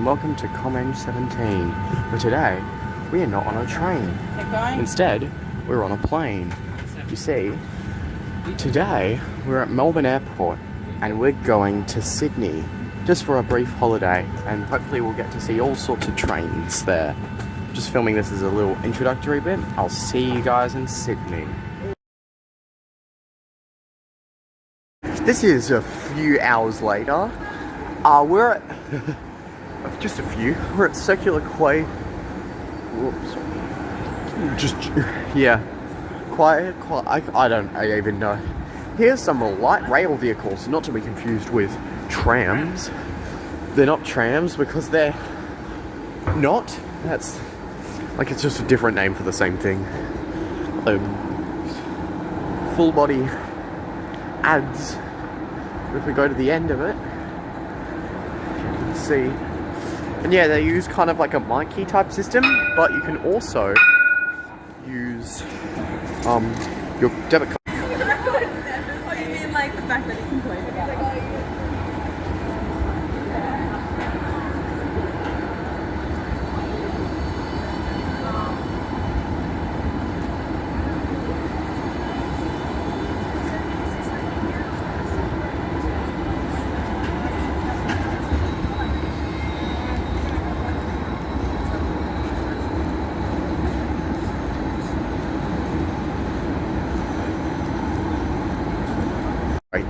and welcome to Comment 17. But today, we are not on a train. Instead, we're on a plane. You see, today we're at Melbourne Airport and we're going to Sydney just for a brief holiday, and hopefully we'll get to see all sorts of trains there. Just filming this as a little introductory bit. I'll see you guys in Sydney. This is a few hours later. We're at just a few. We're at Circular Quay. Whoops. Quay. I don't even know. Here's some light rail vehicles, not to be confused with trams. They're not trams because they're not. That's like, it's just a different name for the same thing. Full body ads. If we go to the end of it, you can see. And yeah, they use kind of like a Mikey type system, but you can also use your debit card. Oh, you mean like the fact that you can play together?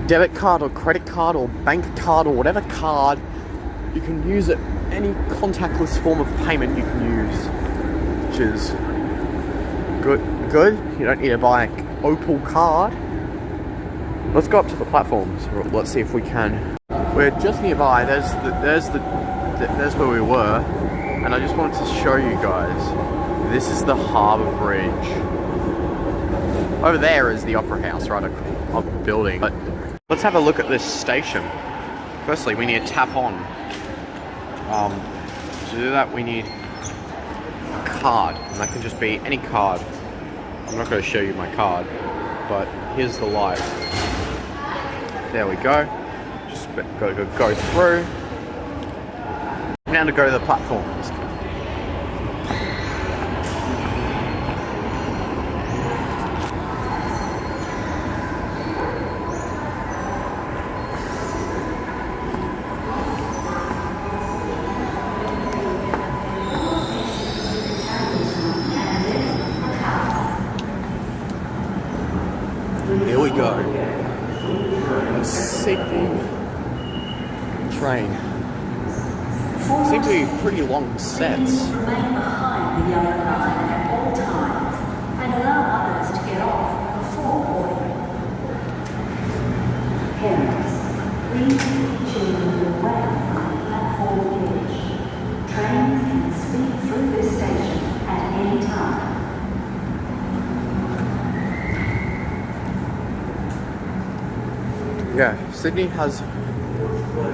Debit card or credit card or bank card or whatever card, you can use it. Any contactless form of payment you can use, which is good. You don't need to buy an Opal card. Let's go up to the platforms. Let's see if we can. We're just nearby. There's where we were, and I just wanted to show you guys. This is the Harbour Bridge. Over there is the Opera House, right across the building. But let's have a look at this station. Firstly, we need to tap on. To do that, we need a card, and that can just be any card. I'm not going to show you my card, but here's the light. There we go. Just got to go through. Now to go to the platforms. Here we go. Sydney train. Seem to be pretty long sets. Remain behind the yellow line at all times and allow others to get off before boarding. Parents, please keep children away from the platform edge. Trains can speed through this station at any time. Yeah, Sydney has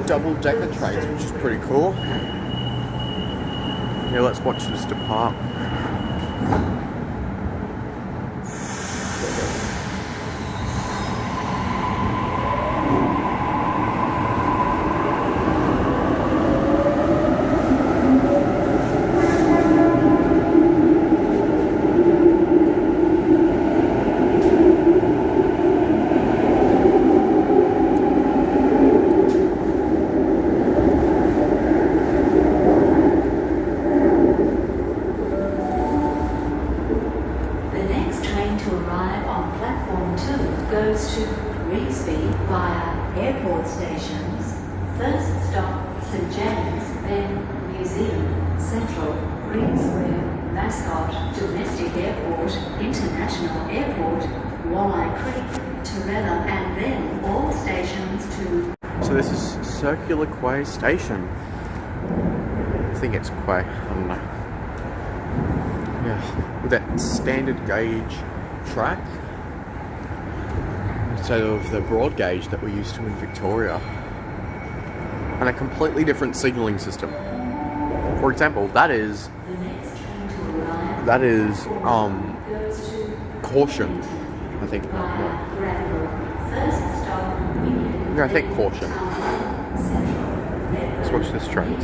double-decker trains, which is pretty cool. Yeah, let's watch this depart. Goes to Revesby via airport stations. First stop St James, then Museum, Central, Greensware, Mascot, Domestic Airport, International Airport, Walleye Creek, Torella, and then all stations to... So this is Circular Quay Station. I think it's Quay, I don't know. Yeah, with that standard gauge track instead of the broad gauge that we're used to in Victoria, and a completely different signalling system. For example, that is caution, I think. Yeah, I think caution. Let's watch this train.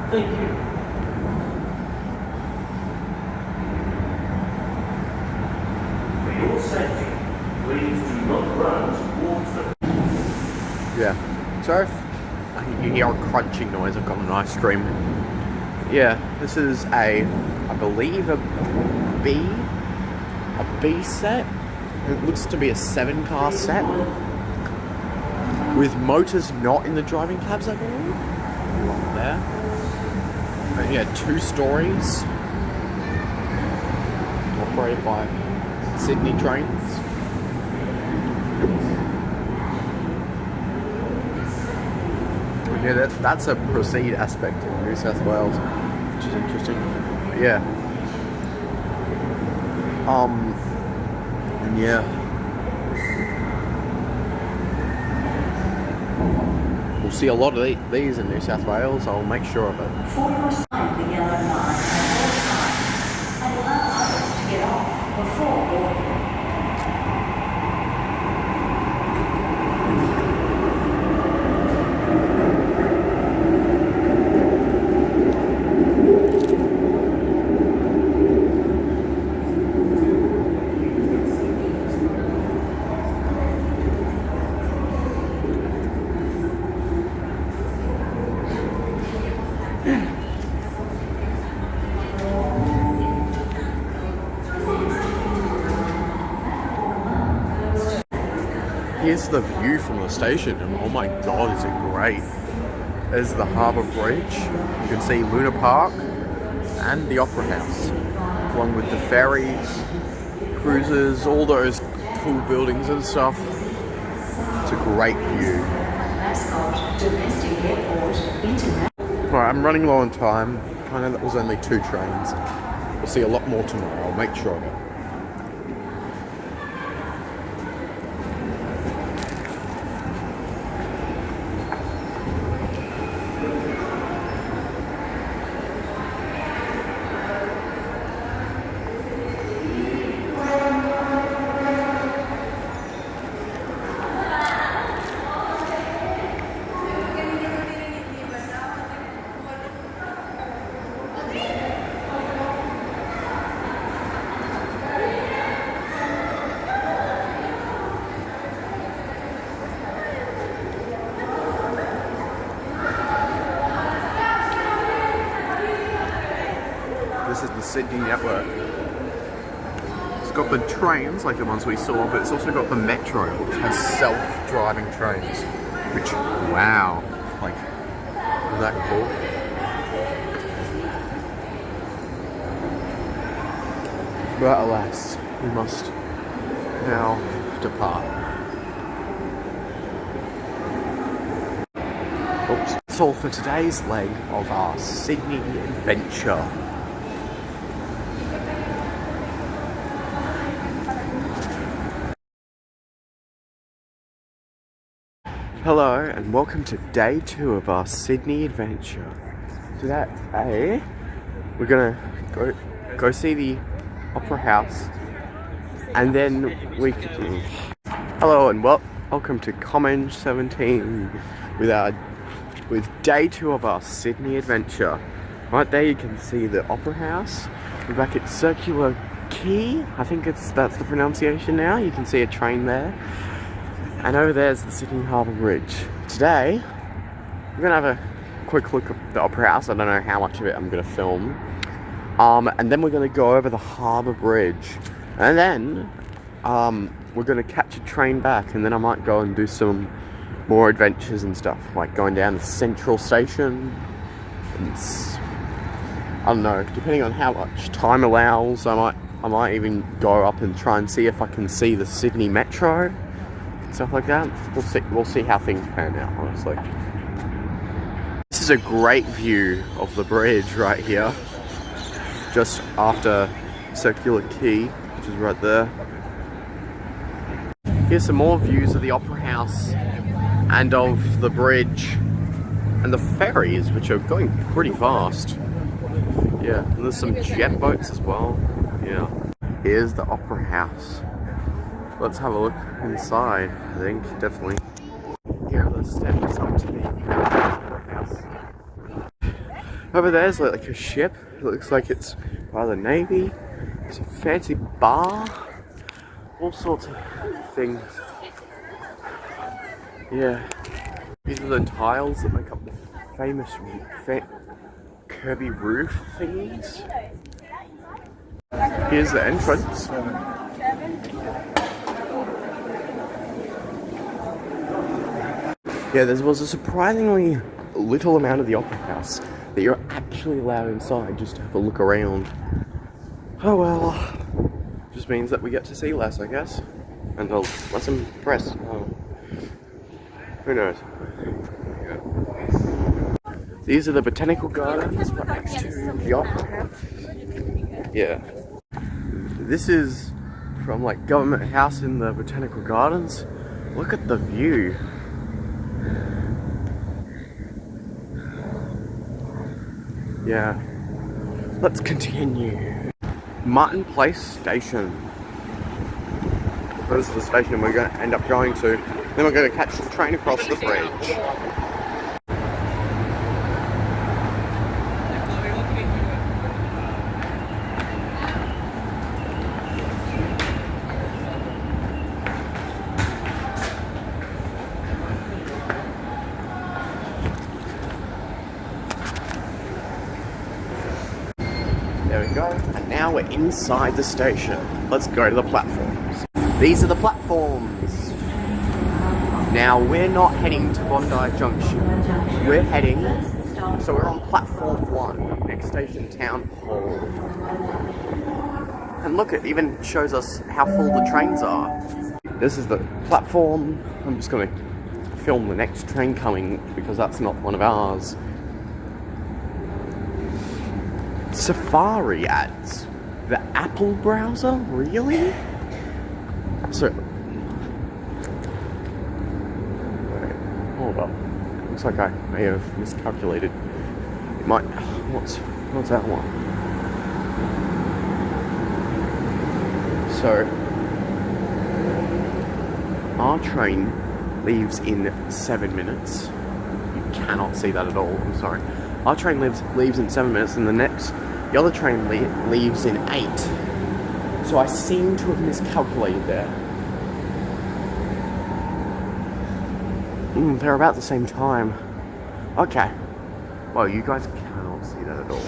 Thank you. For your safety, please do not run towards the... Yeah. So if you hear a crunching noise, I've got an ice cream. Yeah, this is I believe a B set. It looks to be a 7-car set with motors not in the driving cabs, I believe. Right there. But yeah, 2 stories. Operated by Sydney Trains. Yeah, that's a proceed aspect in New South Wales, which is interesting. But yeah. And yeah. We'll see a lot of these in New South Wales. I'll make sure of it. For your sign, the yellow line at all times, and allow others to get off before boarding. Here's the view from the station, and oh my god, is it great. There's the Harbour Bridge. You can see Luna Park and the Opera House, along with the ferries, cruises, all those cool buildings and stuff. It's a great view. Mascot, domestic airport, international. Alright, I'm running low on time. I know that was only 2 trains. We'll see a lot more tomorrow, I'll make sure of it. This is the Sydney network. It's got the trains, like the ones we saw, but it's also got the Metro, which has self-driving trains. Which, wow, like, is that cool? But alas, we must now depart. Oops. That's all for today's leg of our Sydney adventure. Hello and welcome to day 2 of our Sydney adventure. Today, we're gonna go see the Opera House, and then we can. Hello and welcome to Comment 17 with day 2 of our Sydney adventure. Right there, you can see the Opera House. We're back at Circular Quay. I think that's the pronunciation now. You can see a train there. And over there's the Sydney Harbour Bridge. Today, we're going to have a quick look at the Opera House. I don't know how much of it I'm going to film. And then we're going to go over the Harbour Bridge. And then, we're going to catch a train back. And then I might go and do some more adventures and stuff. Like going down the Central Station. I don't know, depending on how much time allows, I might even go up and try and see if I can see the Sydney Metro. Stuff like that. We'll see how things pan out, honestly. This is a great view of the bridge right here, just after Circular Quay, which is right there. Here's some more views of the Opera House and of the bridge and the ferries, which are going pretty fast. Yeah, and there's some jet boats as well. Yeah. Here's the Opera House. Let's have a look inside, I think, definitely. Here are the steps up to the Opera House. Over there's like a ship. It looks like it's by the Navy. It's a fancy bar. All sorts of things. Yeah. These are the tiles that make up the famous Kirby roof thingies. Here's the entrance. Yeah, there was a surprisingly little amount of the Opera House that you're actually allowed inside just to have a look around. Oh well. Just means that we get to see less, I guess. And less impressed. Oh. Who knows? Yeah. These are the botanical gardens right next to the Opera House. Yeah. This is from like Government House in the Botanical Gardens. Look at the view. Yeah. Let's continue. Martin Place Station. This is the station we're going to end up going to. Then we're going to catch the train across the bridge. There we go, and now we're inside the station. Let's go to the platforms. These are the platforms. Now we're not heading to Bondi Junction. We're heading, so we're on platform 1, next station Town Hall. And look, it even shows us how full the trains are. This is the platform. I'm just going to film the next train coming because that's not one of ours. Safari ads. The Apple browser? Really? So, wait, hold up. Looks like I may have miscalculated. It might. What's that one? So, our train leaves in 7 minutes. You cannot see that at all. I'm sorry. Our train leaves in 7 minutes, and the other train leaves in 8. So I seem to have miscalculated there. They're about the same time. Okay. Well, you guys cannot see that at all.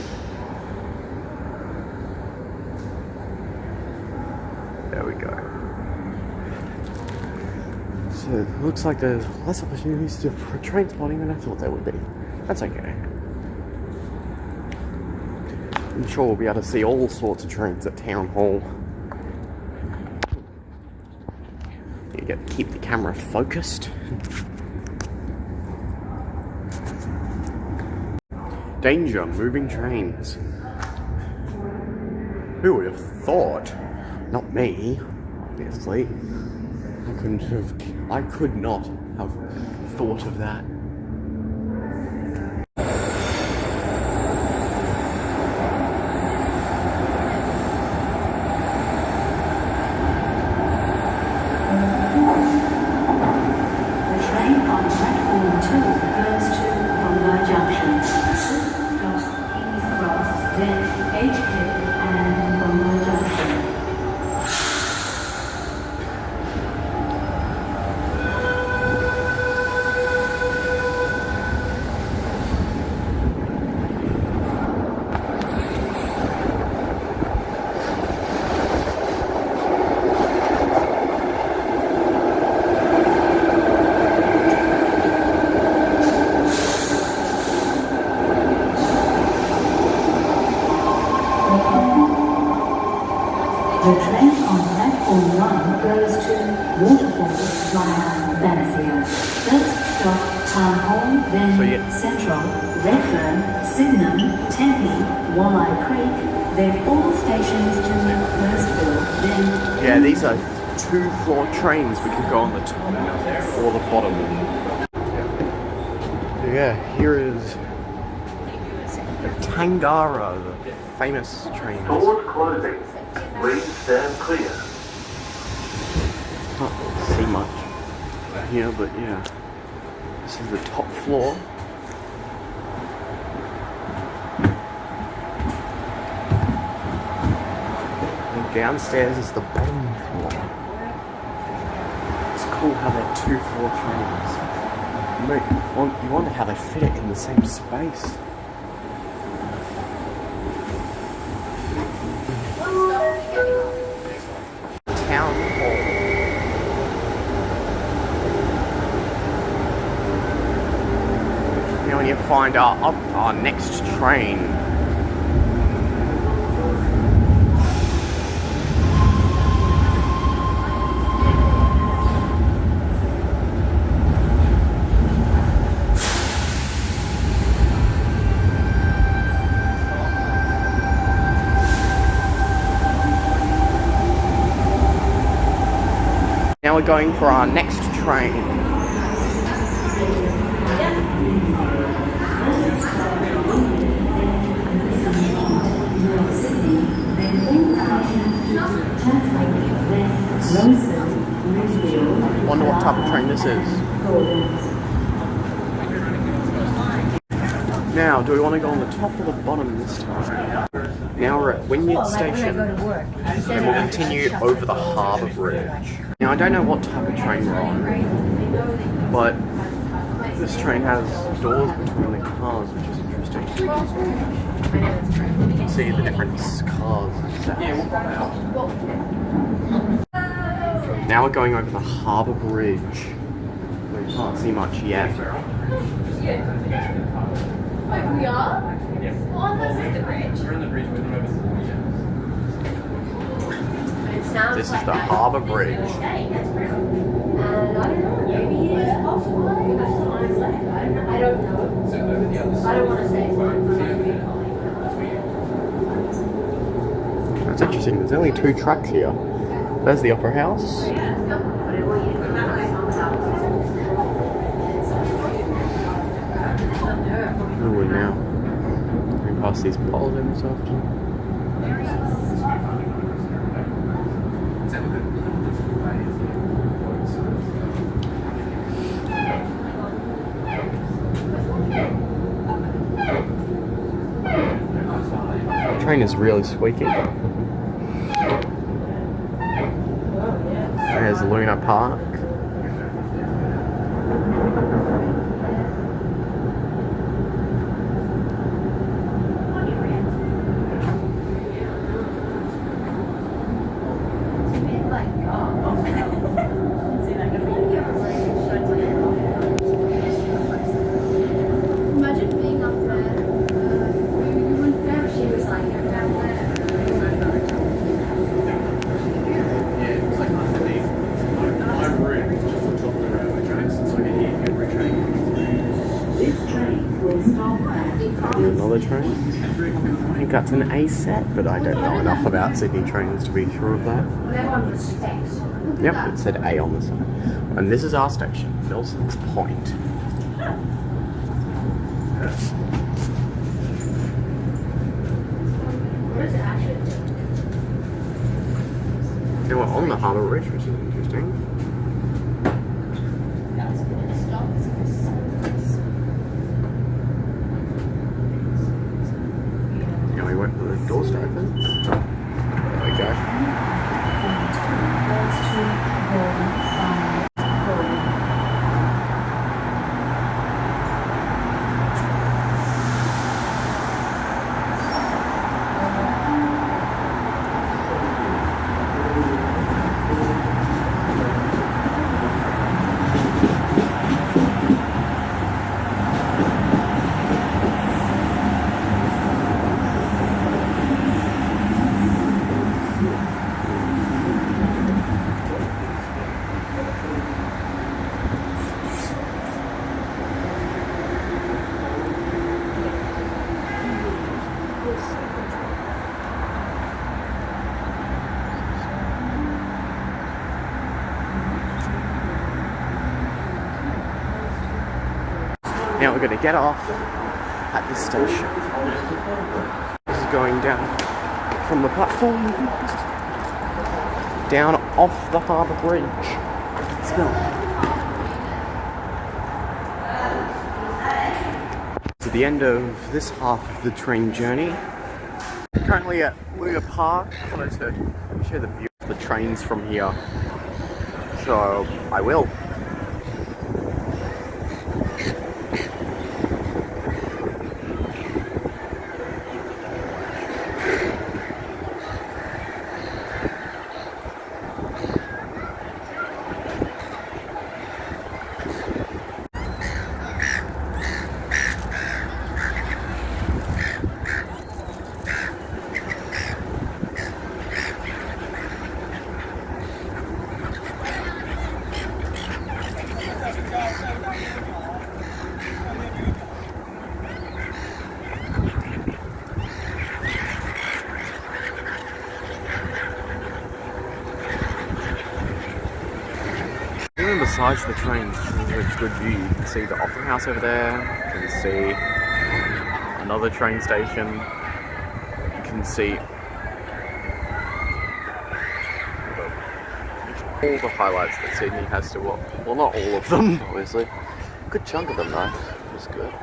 There we go. So it looks like there's less opportunities for train spotting than I thought there would be. That's okay. I'm sure we'll be able to see all sorts of trains at Town Hall. You get to keep the camera focused. Danger, moving trains. Who would have thought? Not me, obviously. I could not have thought of that. The train on platform 1 goes to Watarahs via Banfield. First stop, Town Hall, then Central, Redfern, Sydenham, Tempe, Walleye Creek, then all stations to Hurstville, then... Yeah, these are 2-floor trains. We could go on the top or the bottom. Yeah, here is the Tangaras, the famous trains. Toward closing, please stand clear. Can't see much here, but yeah. This is the top floor. downstairs is the bottom floor. It's cool how they're 2-floor trains. You wonder how they fit it in the same space. Town Hall. Now when you find our next train. Now we're going for our next train. Wonder what type of train this is. Now, do we want to go on the top or the bottom this time? Now we're at Wynyard Station, and we'll continue over the Harbour Bridge. Now I don't know what type of train we're on, but this train has doors between the cars, which is interesting. You can see the different cars. Now we're going over the Harbour Bridge. We can't see much yet. Wait, we are? Yes. Well, this is the bridge. We're on the bridge with This is the Harbour Bridge. And I don't know, maybe it is possible. I don't know. I don't want to say it's That's interesting. There's only 2 tracks here. There's the Opera House. Ooh, now we pass these poles in this afternoon. The train is really squeaky. There's Luna Park. Imagine being up there. You wouldn't know she was like down there. This train will stop at Another train. I think that's an A set, but I don't know enough about Sydney trains to be sure of that. Yep, it said A on the side. And this is our station, Nelson's Point. Now we're on the Harbour Bridge, which is interesting. Yeah, we went the doors to open. There we go. Now we're going to get off at this station. This is going down from the platform, down off the Harbour Bridge. Let's go. To the end of this half of the train journey, Currently at Luga Park. I wanted to show the view of the trains from here. So I will. Even besides the trains, this is a good view. You can see the Opera House over there. You can see another train station. You can see all the highlights that Sydney has to offer. Well, not all of them, obviously. A good chunk of them, though. It's good.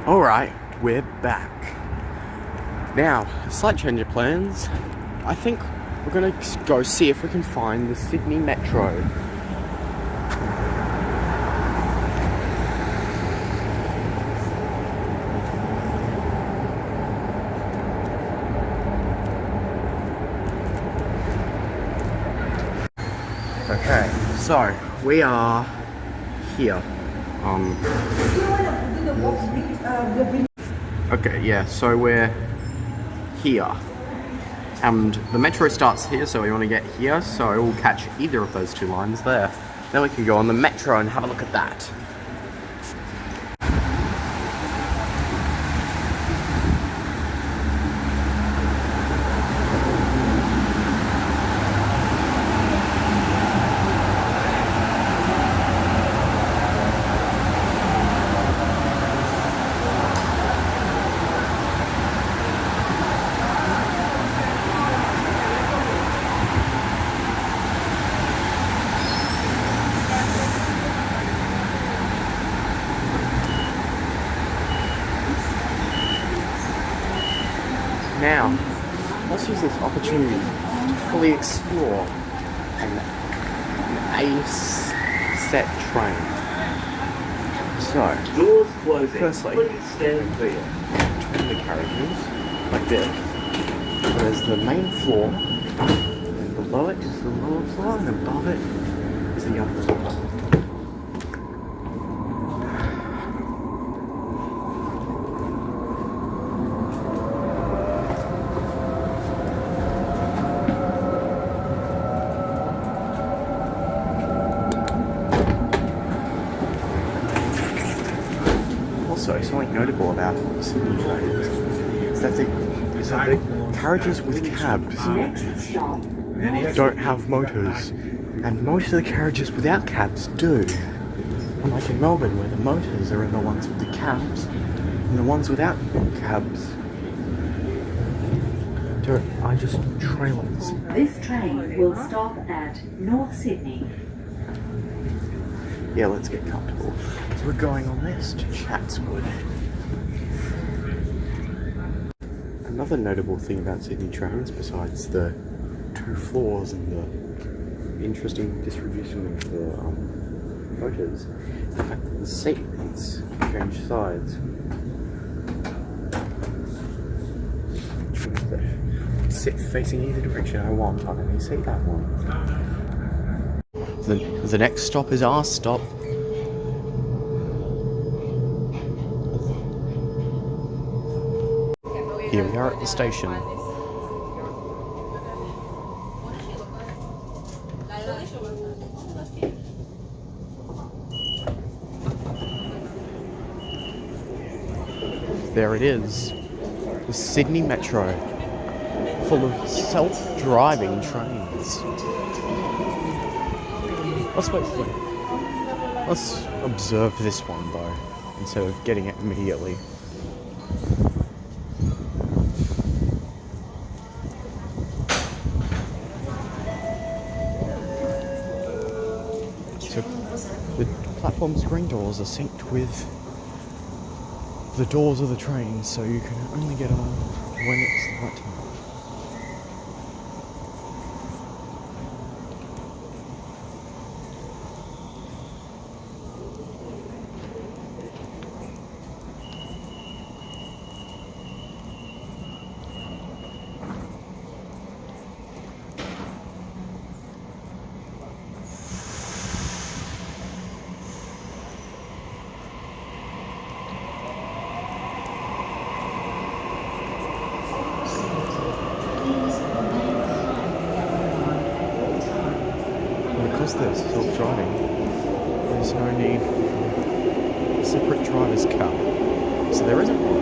Alright, we're back. Now, a slight change of plans. I think we're gonna go see if we can find the Sydney Metro. Okay, so we are here. Okay, yeah, so we're here. And the metro starts here, so we want to get here, so we'll catch either of those two lines there. Then we can go on the metro and have a look at that. Now, let's use this opportunity to fully explore an A-set train. So, Doors closing. Firstly, Please stand clear. between the carriages, like this, there's the main floor, and below it is the lower floor, and above it is the upper floor. Also, something notable about Sydney trains is that the carriages with cabs Next stop, don't have motors, and most of the carriages without cabs do. Unlike in Melbourne, where the motors are in the ones with the cabs, and the ones without cabs are just trailers. This train will stop at North Sydney. Yeah, let's get comfortable. So we're going on this to Chatswood. Another notable thing about Sydney trains, besides the 2 floors and the interesting distribution of the motors, is the fact that the seats change sides. Sit facing either direction I want on any seat I want. The next stop is our stop. Here we are at the station. There it is, the Sydney Metro, full of self-driving trains. Let's observe this one though, instead of getting it immediately. So the platform screen doors are synced with the doors of the train, so you can only get on when it's the right time. Because they're self-driving, there's no need for a separate driver's car. So there isn't one.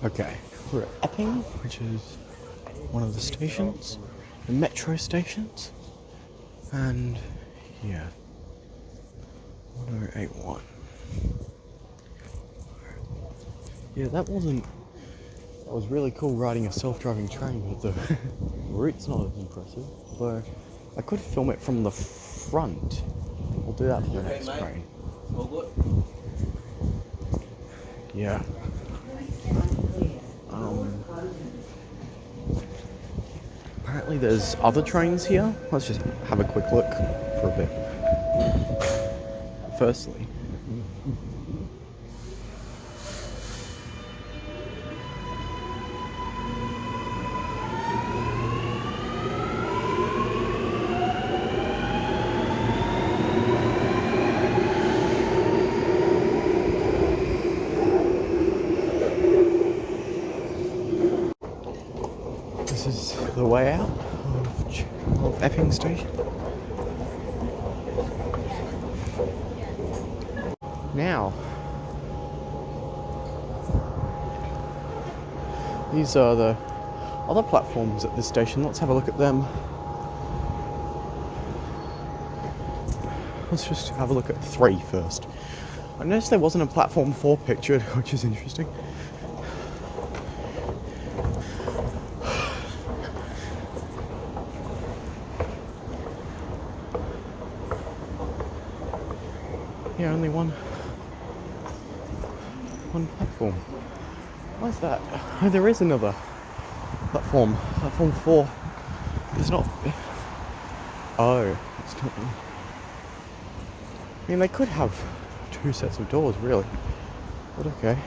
Okay, we're at Epping, which is one of the stations, the metro stations, and yeah, 1081. Yeah, that was really cool riding a self-driving train, but the route's not as impressive, although I could film it from the front. We'll do that for the next train. Yeah. Apparently there's other trains here. Let's just have a quick look for a bit. Firstly, this is the way out of Epping Station. Now, these are the other platforms at this station. Let's have a look at them. Let's just have a look at 3 first. I noticed there wasn't a platform 4 pictured, which is interesting. Yeah, only one platform. Why is that? Oh, there is another platform. Platform 4. It's not. Oh, it's not. I mean, they could have 2 sets of doors, really. But okay.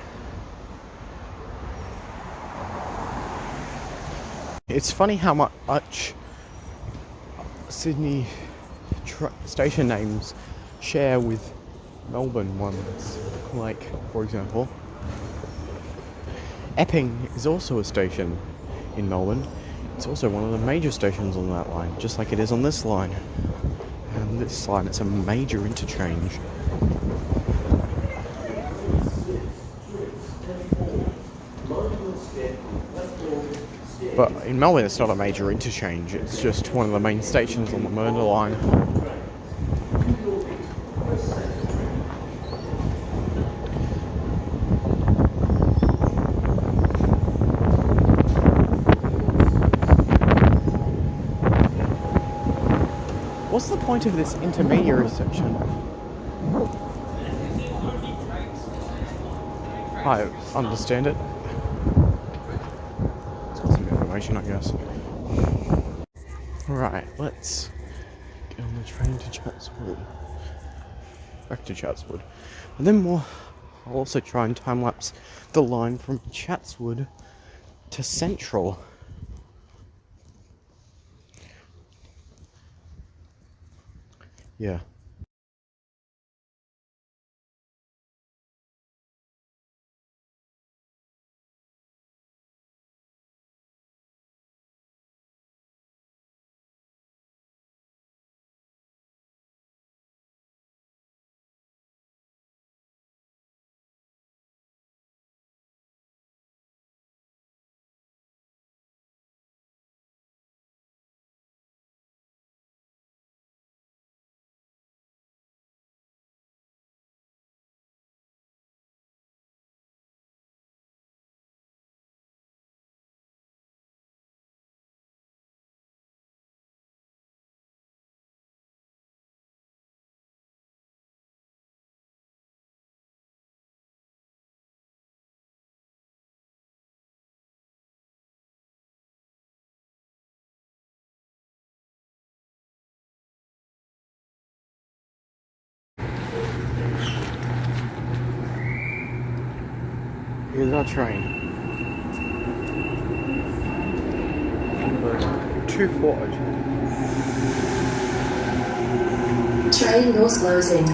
It's funny how much Sydney station names share with Melbourne ones. Like, for example, Epping is also a station in Melbourne. It's also one of the major stations on that line, just like it is on this line. And this line, it's a major interchange. But in Melbourne, it's not a major interchange. It's just one of the main stations on the Murder line. What's the point of this intermediary section? I understand it. It's got some information, I guess. Right, let's get on the train to Chatswood. Back to Chatswood. And then I'll also try and time-lapse the line from Chatswood to Central. Yeah. Here's our train. Number 240. Train doors closing.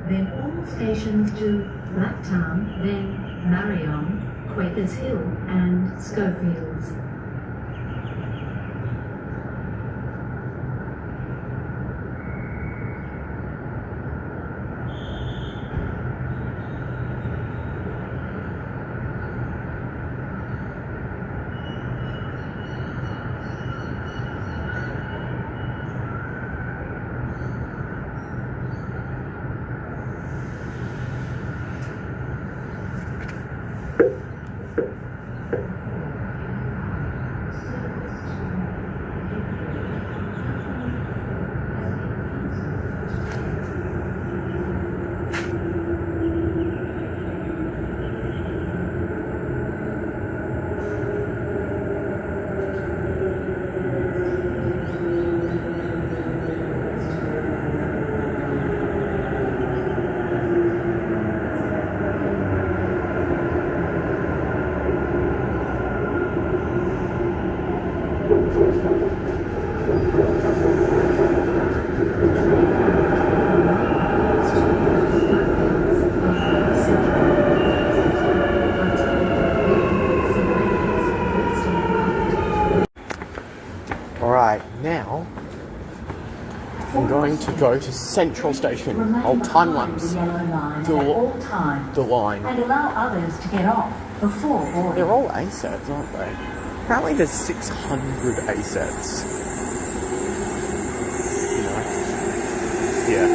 Then all stations to Blacktown, then Marion, Quakers Hill and Schofields. Right, now I'm going to go to Central Station. I'll time-lapse the line. And allow others to get off before boarding. They're all A-sets, aren't they? Apparently there's 600 A-sets. You know? Yeah.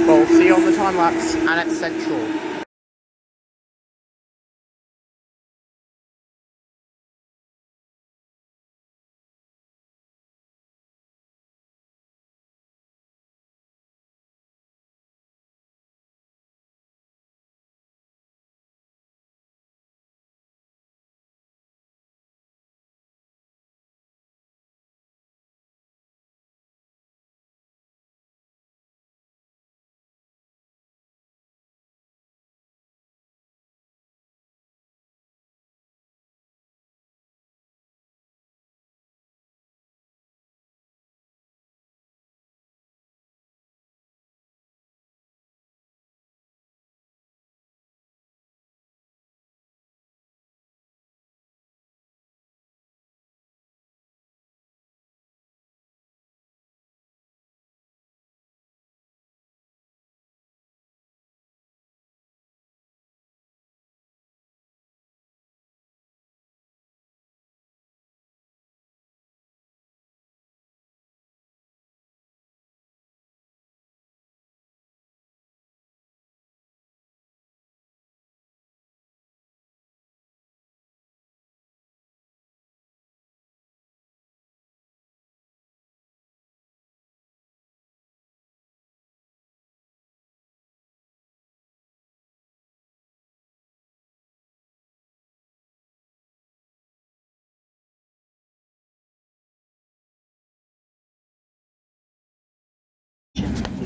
Well, see you on the time-lapse and at Central.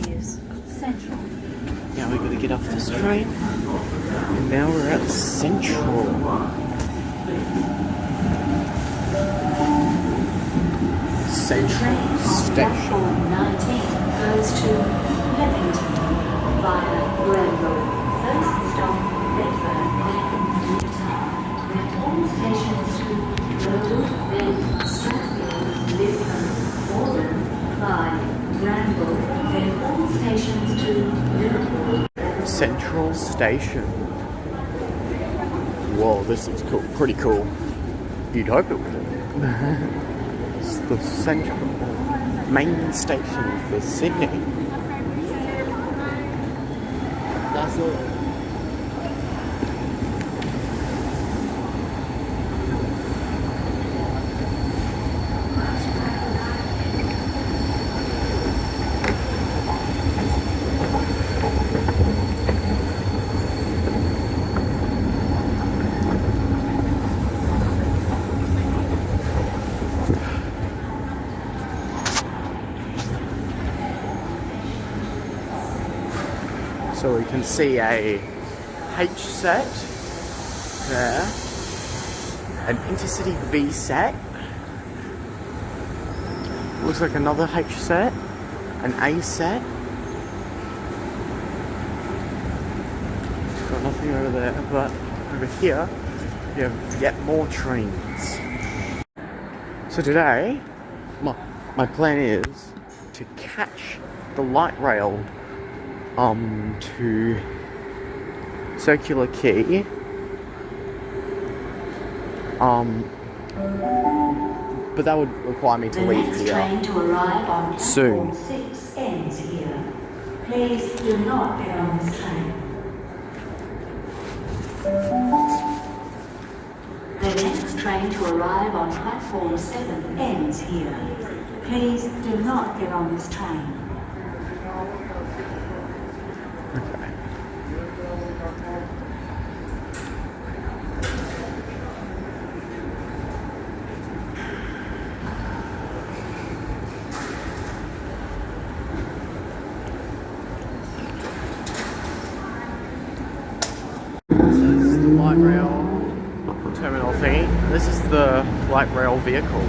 Is Central. Now we've got to get off this train. And now we're at Central. Central Station. Platform 19 goes to Leppington via Granville. First stop, Redfern, then Newtown. Then all stations to Road, then Stratfield, Lisbon, Walden, by Granville, then all stations to Liverpool. Central Station. Whoa, this looks cool. Pretty cool. You'd hope it would. It's the central main station for Sydney. That's all. So we can see a H set there, an Intercity V set, looks like another H set, an A set, got nothing over there, but over here you have yet more trains. So today, my plan is to catch the light rail to Circular Quay, but that would require me to leave The next here train to arrive on soon. platform 6 ends here. Please do not get on this train. The next train to arrive on platform 7 ends here. Please do not get on this train. Okay. This is the light rail terminal thingy. This is the light rail vehicle.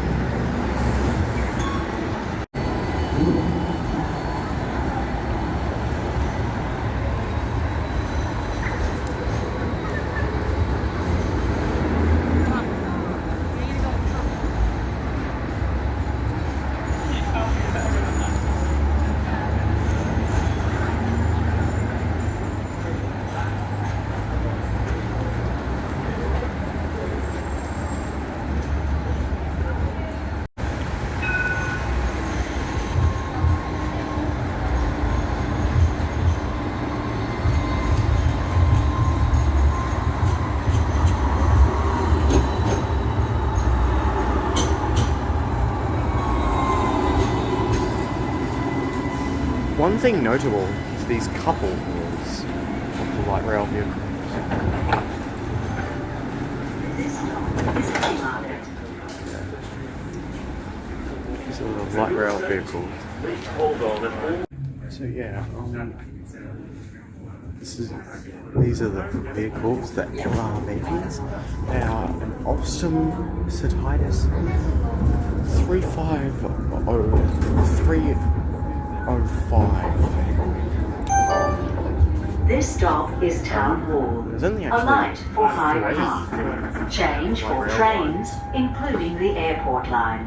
one thing notable is these couples of the light rail vehicles. These are the light rail vehicles. So yeah, these are the vehicles that are babies. They are an Alstom Cetitis 305. This stop is Town Hall. Alight for Hyde Park. Change for trains, including the airport line.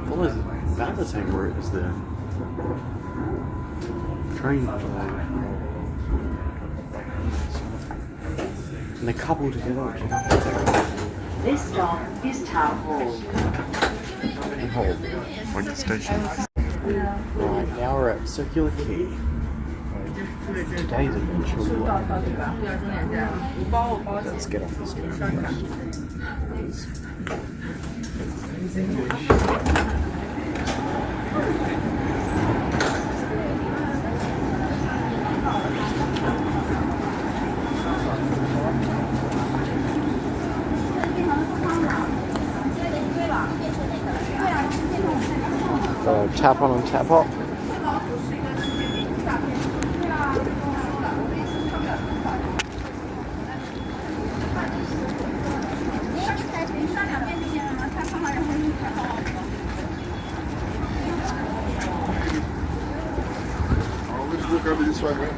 Follows about the same route as the train. And they're coupled together, which is This stop is Town Hall. Like the station. Right, now we're at Circular Quay. Today's adventure. Let's get off this train tap on and tap off. Look over this way, mate.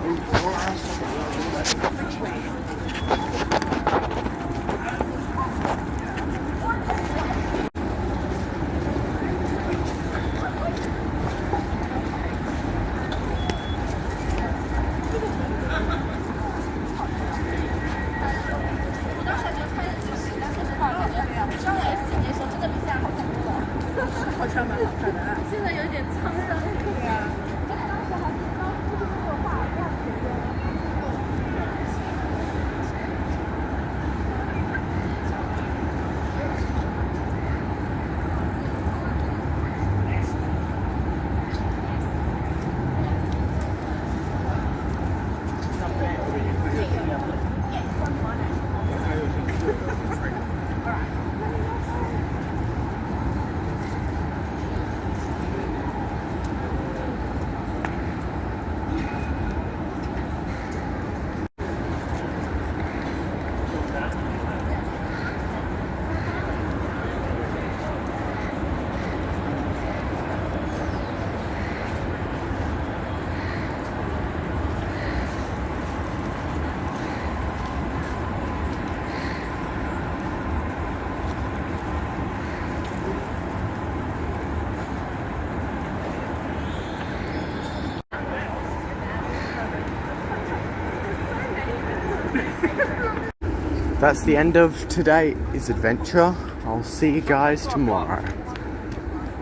That's the end of today's adventure. I'll see you guys tomorrow.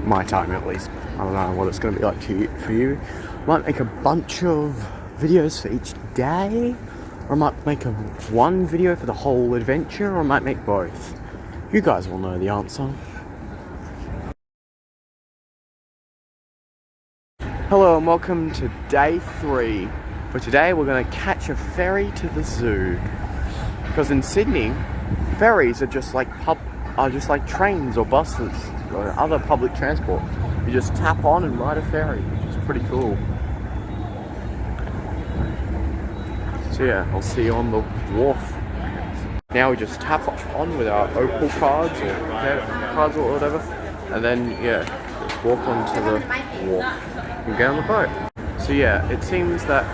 My time, at least. I don't know what it's going to be like for you. Might make a bunch of videos for each day, or I might make one video for the whole adventure, or I might make both. You guys will know the answer. Hello and welcome to day 3. For today we're going to catch a ferry to the zoo. Because in Sydney, ferries are just like trains or buses or other public transport. You just tap on and ride a ferry, which is pretty cool. So yeah, I'll see you on the wharf. Now we just tap on with our Opal cards or cards or whatever, and then yeah, just walk onto the wharf and get on the boat. So yeah, it seems that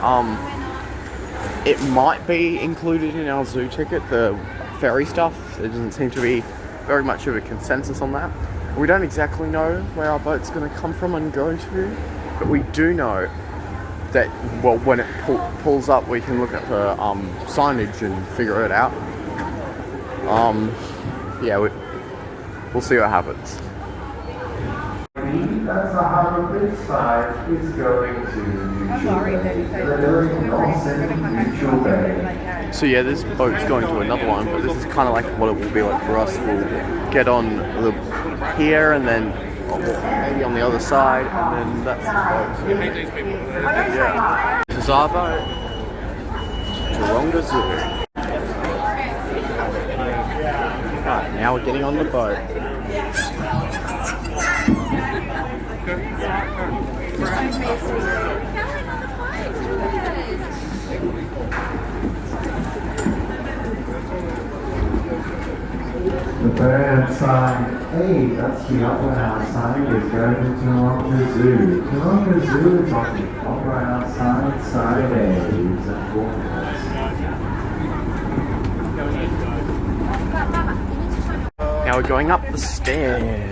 it might be included in our zoo ticket, the ferry stuff. There doesn't seem to be very much of a consensus on that. We don't exactly know where our boat's going to come from and go to, but we do know that, well, when it pulls up, we can look at the signage and figure it out. Yeah, we'll see what happens. As the Harbour Bridge side is going to Neutral Bay. So yeah, this boat's going to another one, but this is kind of like what it will be like for us. We'll get on the pier and then maybe on the other side, and then that's the boat. Yeah. This is our boat. Taronga Zoo. Right, now we're getting on the boat. The bird side A, that's the upper outside, is going to Taronga Zoo. Taronga Zoo is on the upper outside, side A. Use and walkers. Now we're going up the stairs.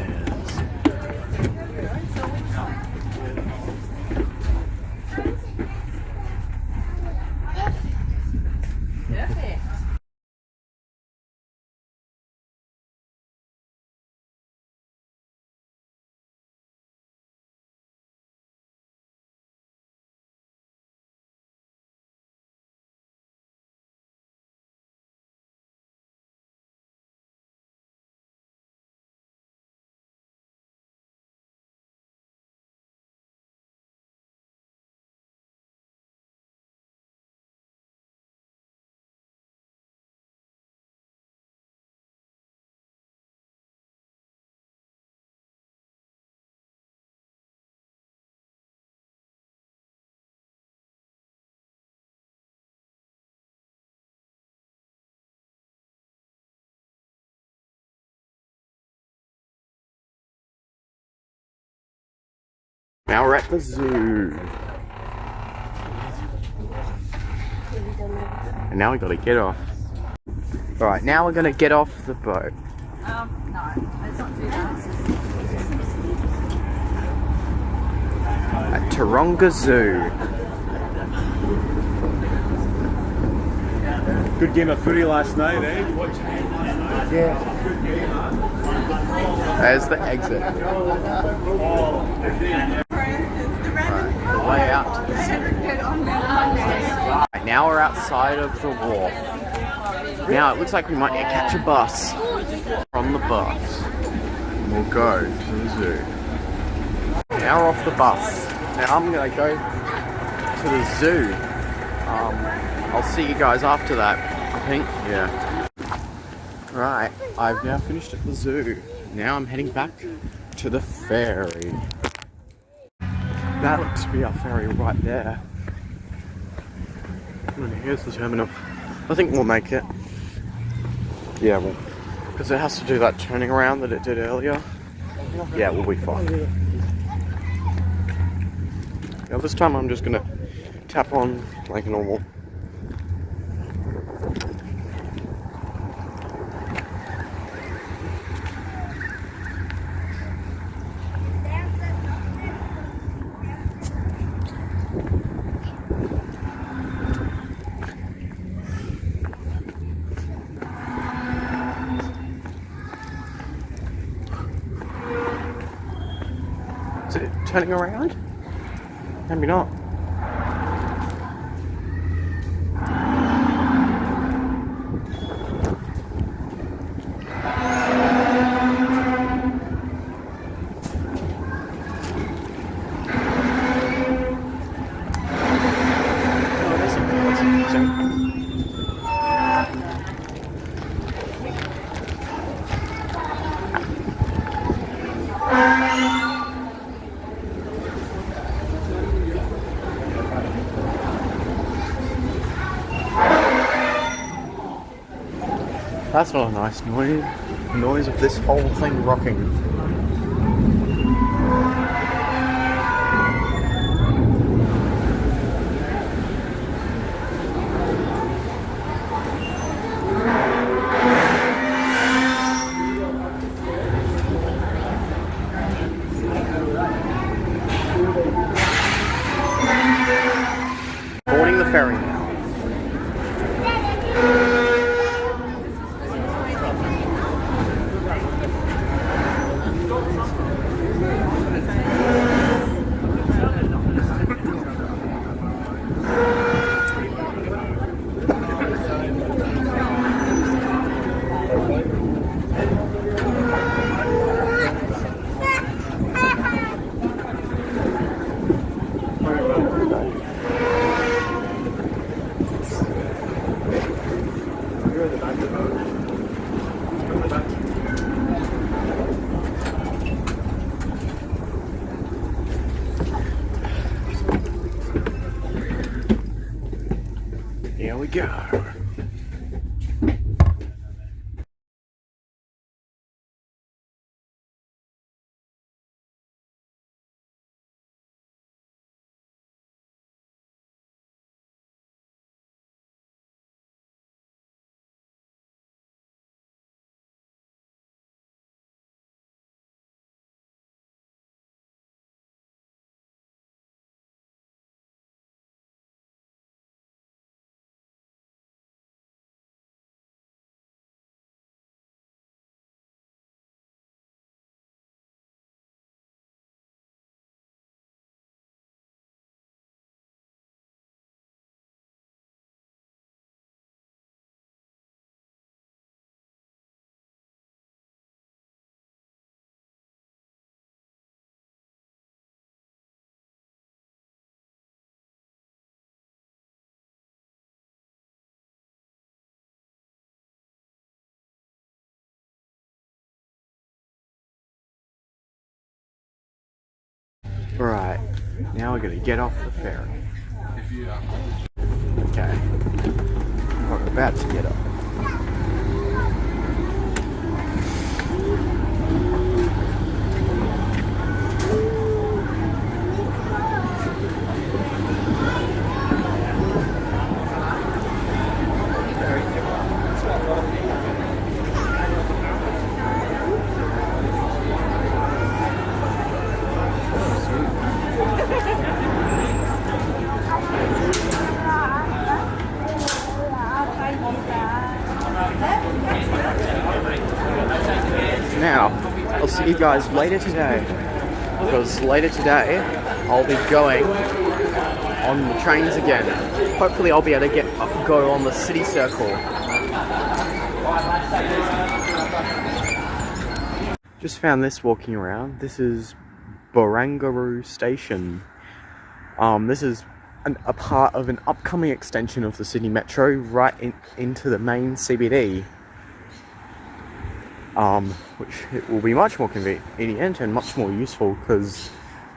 Now we're at the zoo. And now we gotta get off. Alright, now we're gonna get off the boat. No, let's not do that. At Taronga Zoo. Good game of footy last night, eh? Yeah. There's the exit. Right, way out to the zoo. Right, now we're outside of the wharf. Now it looks like we might catch a bus. From the bus, we'll go to the zoo. Now we're off the bus. Now I'm gonna go to the zoo. I'll see you guys after that, I think. Yeah. Right, I've now finished at the zoo. Now I'm heading back to the ferry. That looks to be our ferry right there. And here's the terminal. I think we'll make it. Yeah, well, because it has to do that turning around that it did earlier. Yeah, we'll be fine. Yeah, this time I'm just gonna tap on like normal. Is it turning around? Maybe not. Oh, that's interesting. That's not a nice noise. The noise of this whole thing rocking. Boarding the ferry now. go. Right, now we're gonna get off the ferry. Okay, we're about to get off. Now, I'll see you guys later today, because later today I'll be going on the trains again. Hopefully I'll be able to go on the city circle. Just found this walking around. This is Barangaroo Station. This is a part of an upcoming extension of the Sydney Metro right into the main CBD. Which it will be much more convenient and much more useful because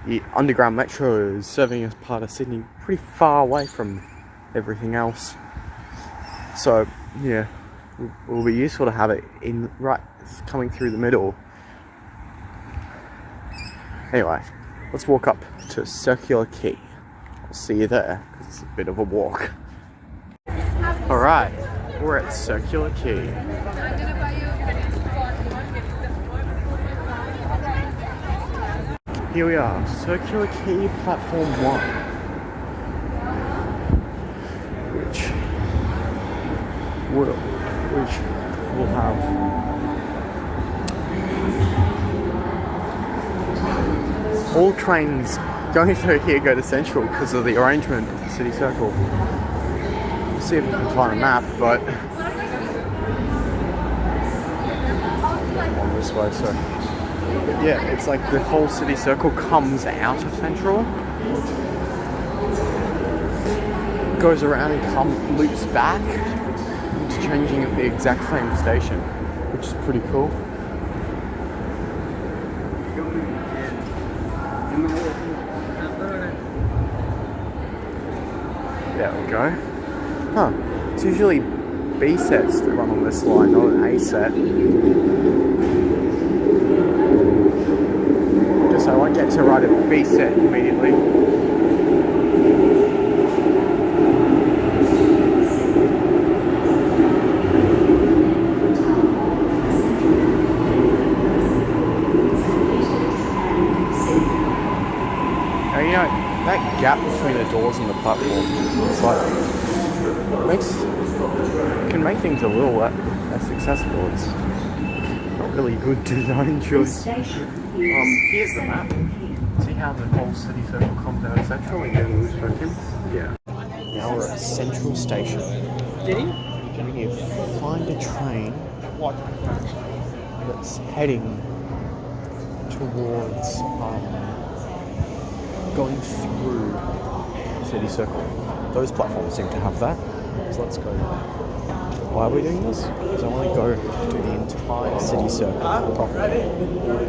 the underground metro is serving as part of Sydney pretty far away from everything else. So yeah, it will be useful to have it coming through the middle. Anyway, let's walk up to Circular Quay. I'll see you there because it's a bit of a walk. Alright, we're at Circular Quay. Here we are, Circular Quay Platform 1, which will have all trains going through here go to Central because of the arrangement of the city circle. We'll see if we can find a map, but on this way, so. But yeah, it's like the whole city circle comes out of Central, goes around and loops back, interchanging at the exact same station, which is pretty cool. There we go. Huh. It's usually B sets that run on this line, not an A set. So I won't get to ride a B set immediately. Now, you know, that gap between the doors and the platform, it's like, can make things a little less accessible. It's not really good design choice. Here's the map. See how the whole city circle comes out of Central and then loops back in? Yeah. Now we're at Central Station. And you find a train that's heading towards going through city circle. Those platforms seem to have that. So let's go there. Why are we doing this? Because I want to go do the entire city circle properly,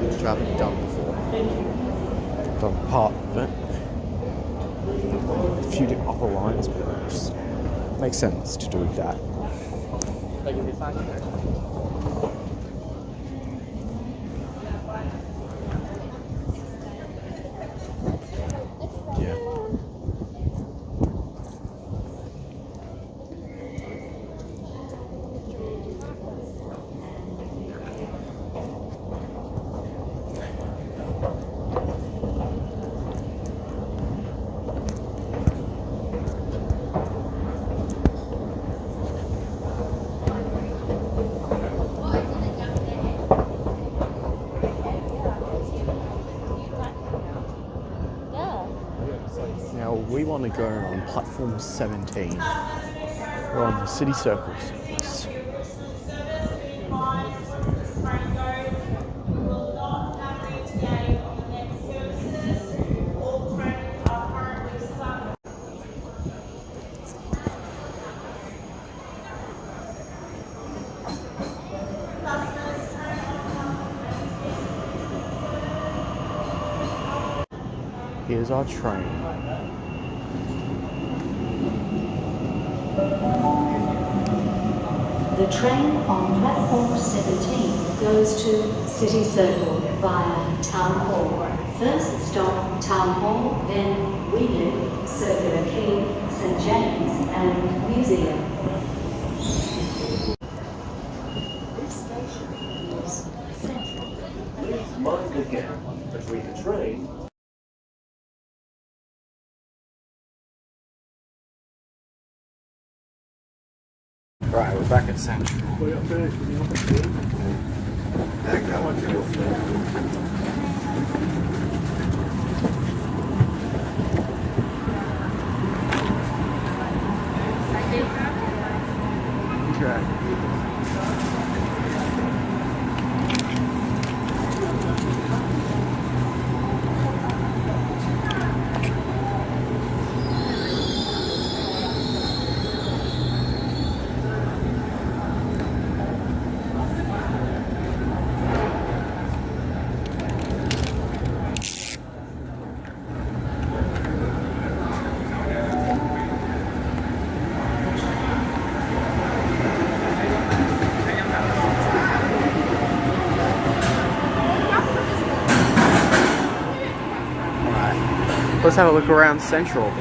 which I haven't done before. I've done part of it, a few upper lines, but makes sense to do that. Yeah. Now we want to go on platform 17. We're on the City Circle service. Here's our train. The train on platform 17 goes to City Circle via Town Hall. First stop Town Hall, then Wheeling, Circular Quay, St James and Museum. This station is Central. Please mind the gap between the train Right, we're back at Central. Let's have a look around Central.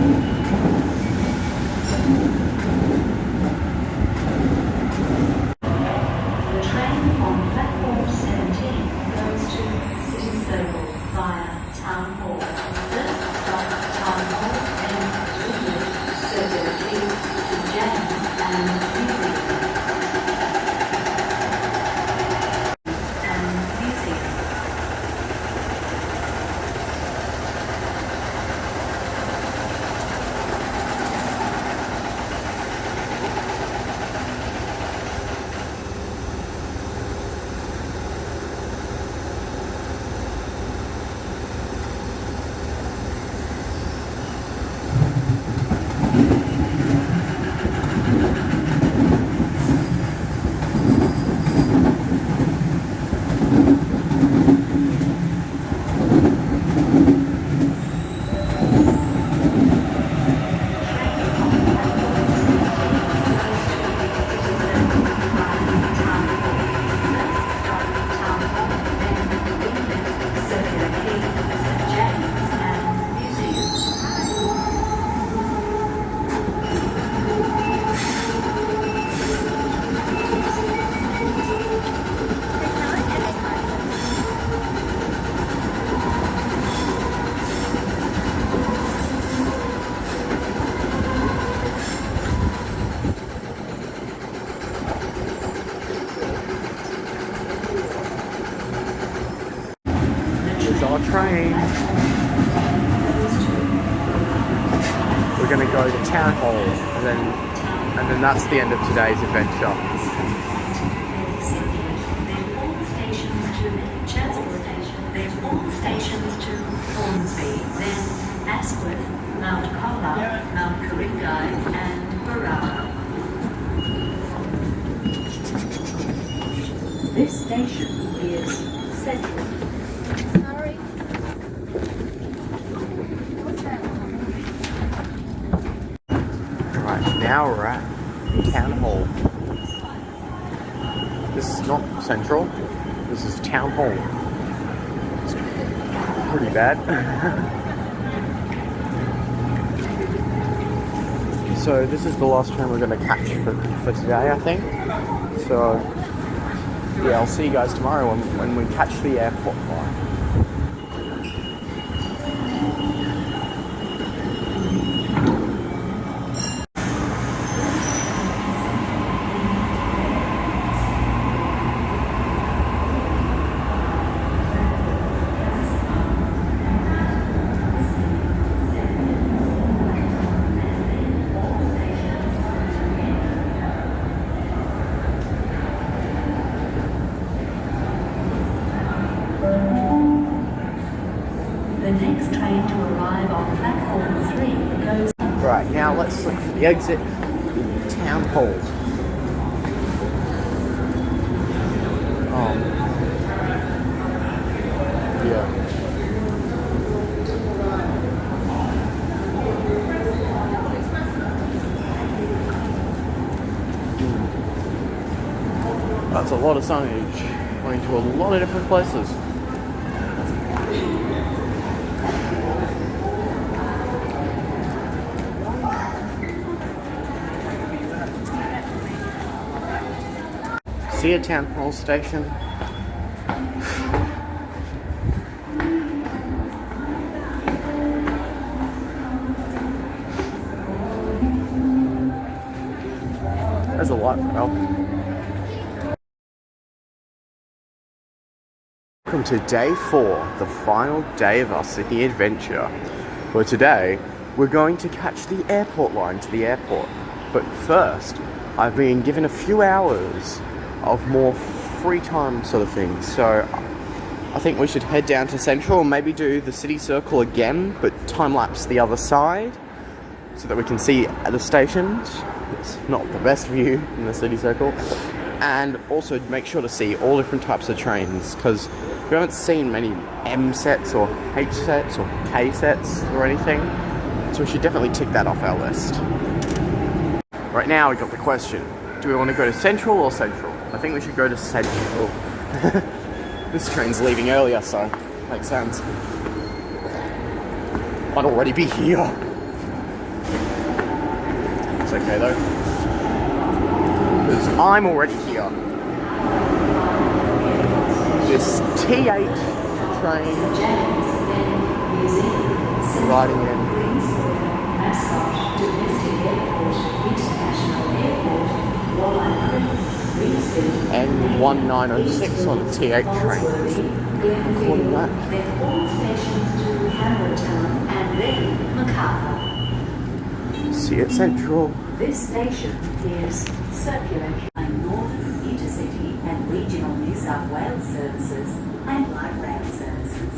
The train on platform 17 goes to City Circle via Town Hall. First stop Town Hall, then Circular Quay to James and Museum. Our train. We're going to go to Town Hall, and then that's the end of today's adventure. All stations to Chatswood, then all stations to Hornsby, then Asquith, Mount Colah, Mount Karingai, and Watarahs. This station is Central. Now we're at Town Hall. This is not Central, this is Town Hall. It's pretty bad. So this is the last train we're going to catch for today, I think. So yeah, I'll see you guys tomorrow when we catch the airport line. The next train to arrive on platform 3 goes... Right, now let's look for the exit in Town Hall. Yeah. That's a lot of signage going to a lot of different places. See a Town Hall station. There's a lot. Well, welcome to day 4, the final day of our city adventure. Where today we're going to catch the airport line to the airport. But first, I've been given a few hours of more free time sort of thing, so I think we should head down to Central and maybe do the city circle again, but time-lapse the other side so that we can see the stations. It's not the best view in the city circle, and also make sure to see all different types of trains, because we haven't seen many M sets or H sets or K sets or anything, so we should definitely tick that off our list. Right now we got the question, do we want to go to Central or Central? I think we should go to Central. This train's leaving earlier, so makes sense. Might already be here. okay though. Because I'm already here. This T8 train riding in. And 1906 on the T8 train. Recording that. Then all stations to Harbour Town and then Macarthur. See you at Central. This station is circular Northern Intercity and Regional New South Wales services and light rail services.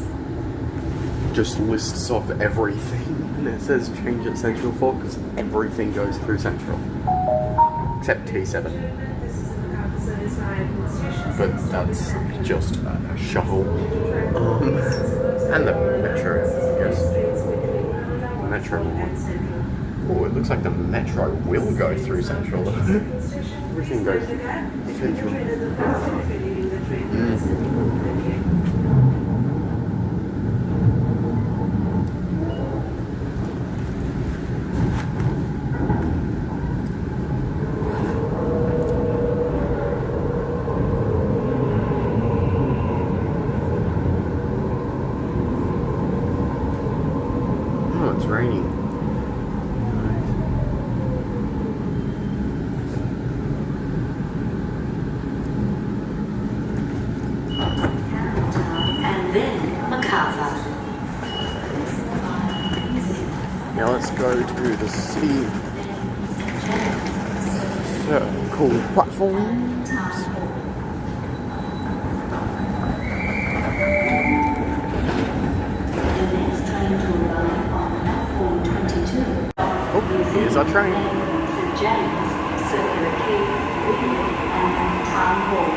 Just lists off everything, and it says change at Central for because everything goes through Central. Except T7. But that's just a shuttle. And the metro, I guess. The metro one. Oh, it looks like the metro will go through Central. Everything goes through Central. Oh, it's raining. And then Macarthur. Now let's go to the city called platforms. The next train to arrive on platform 22. Oh, here's our train. St James, Circular Quay, Ridley and Town Hall.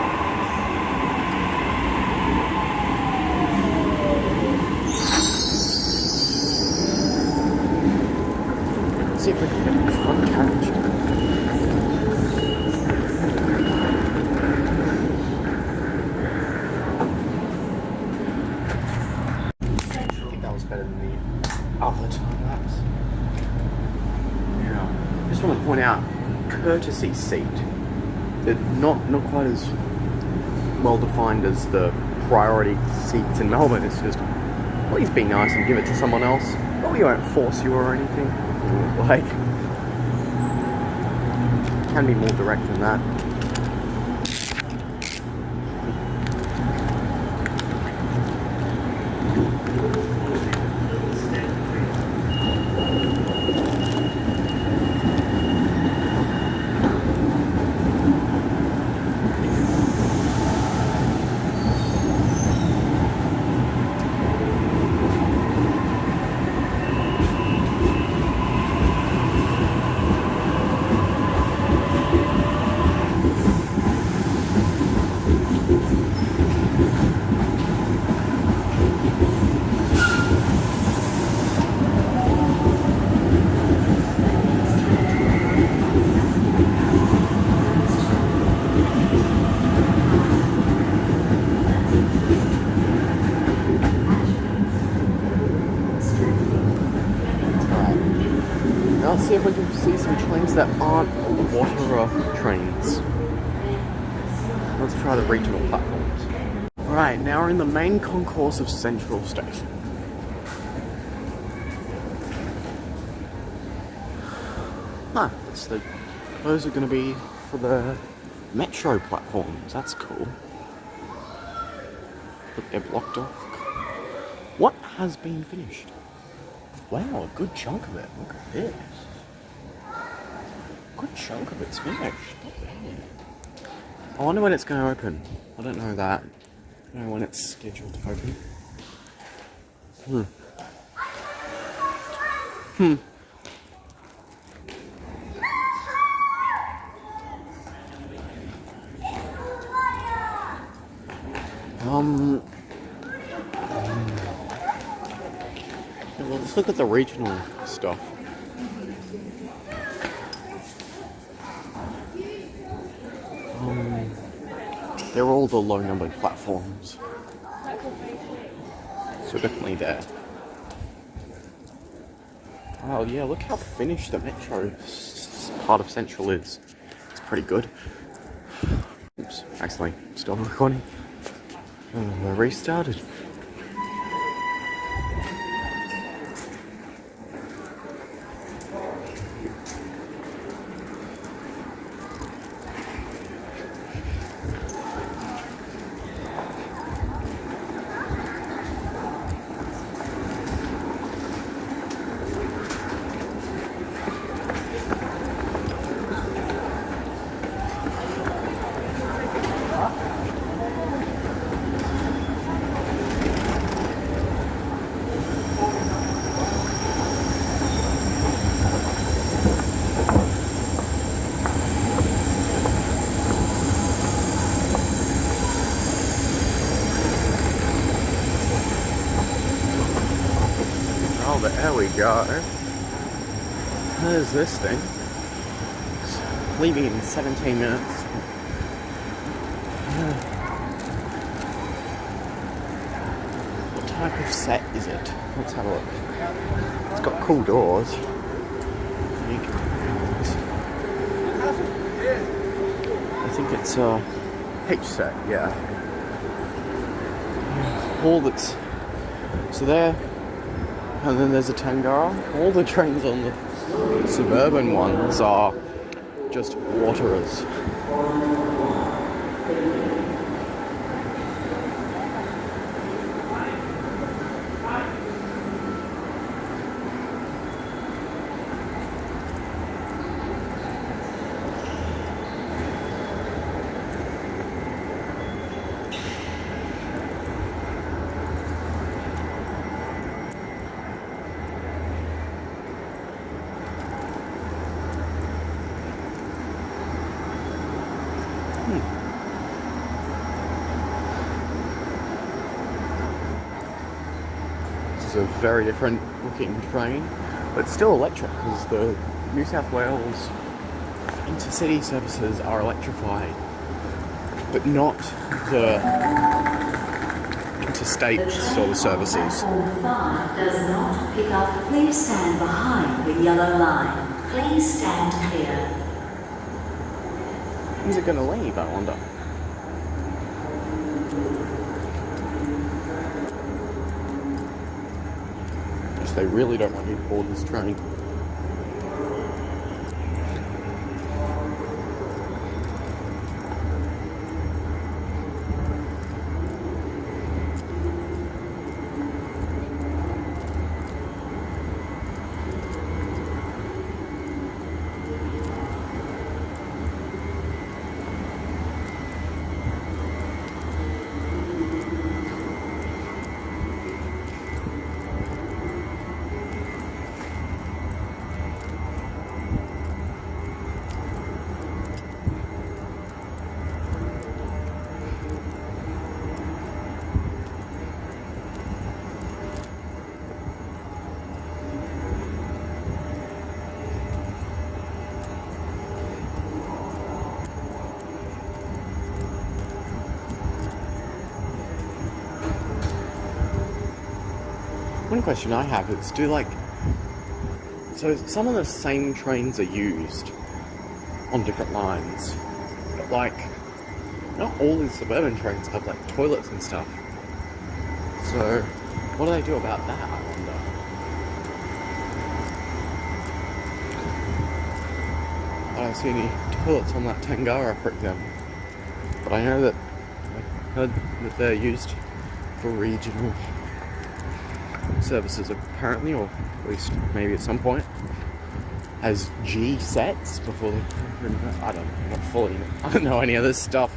Let's see if we can get the front carriage. I think that was better than the other time-lapse. Now, just want to point out, courtesy seat. They're not quite as well defined as the priority seats in Melbourne. It's just, please be nice and give it to someone else. But we won't force you or anything. Like, can be more direct than that. Now let's see if we can see some trains that aren't Watarahs trains. Let's try the regional platforms. Alright, now we're in the main concourse of Central Station. Ah, those are going to be for the metro platforms. That's cool. But they're blocked off. What has been finished? Wow, a good chunk of it. Look at this. Good chunk of it's finished. I wonder when it's going to open. I don't know that. I don't know when it's scheduled to open. Well, let's look at the regional stuff. They're all the low numbered platforms. So definitely there. Oh yeah, look how finished the metro part of Central is. It's pretty good. Oops, accidentally stopped recording. Restarted. Oh, but there we go. There's this thing. It's leaving in 17 minutes. What type of set is it? Let's have a look. It's got cool doors. I think it's a H set, yeah. All that's... So there... And then there's a Tangara. All the trains on the suburban ones are just Watarahs. This is a very different looking train, but it's still electric because the New South Wales intercity services are electrified, but not the interstate sort of services. Platform 5 does not pick up. Please stand behind the yellow line. Please stand clear. When's it going to leave, I wonder? They really don't want you to board this train. One question I have is, so some of the same trains are used on different lines, but not all these suburban trains have toilets and stuff. So what do they do about that, I wonder? I don't see any toilets on that Tangara, for example, but I know that I heard that they're used for regional services apparently, or at least maybe at some point, as G sets before they... I don't know any of this stuff.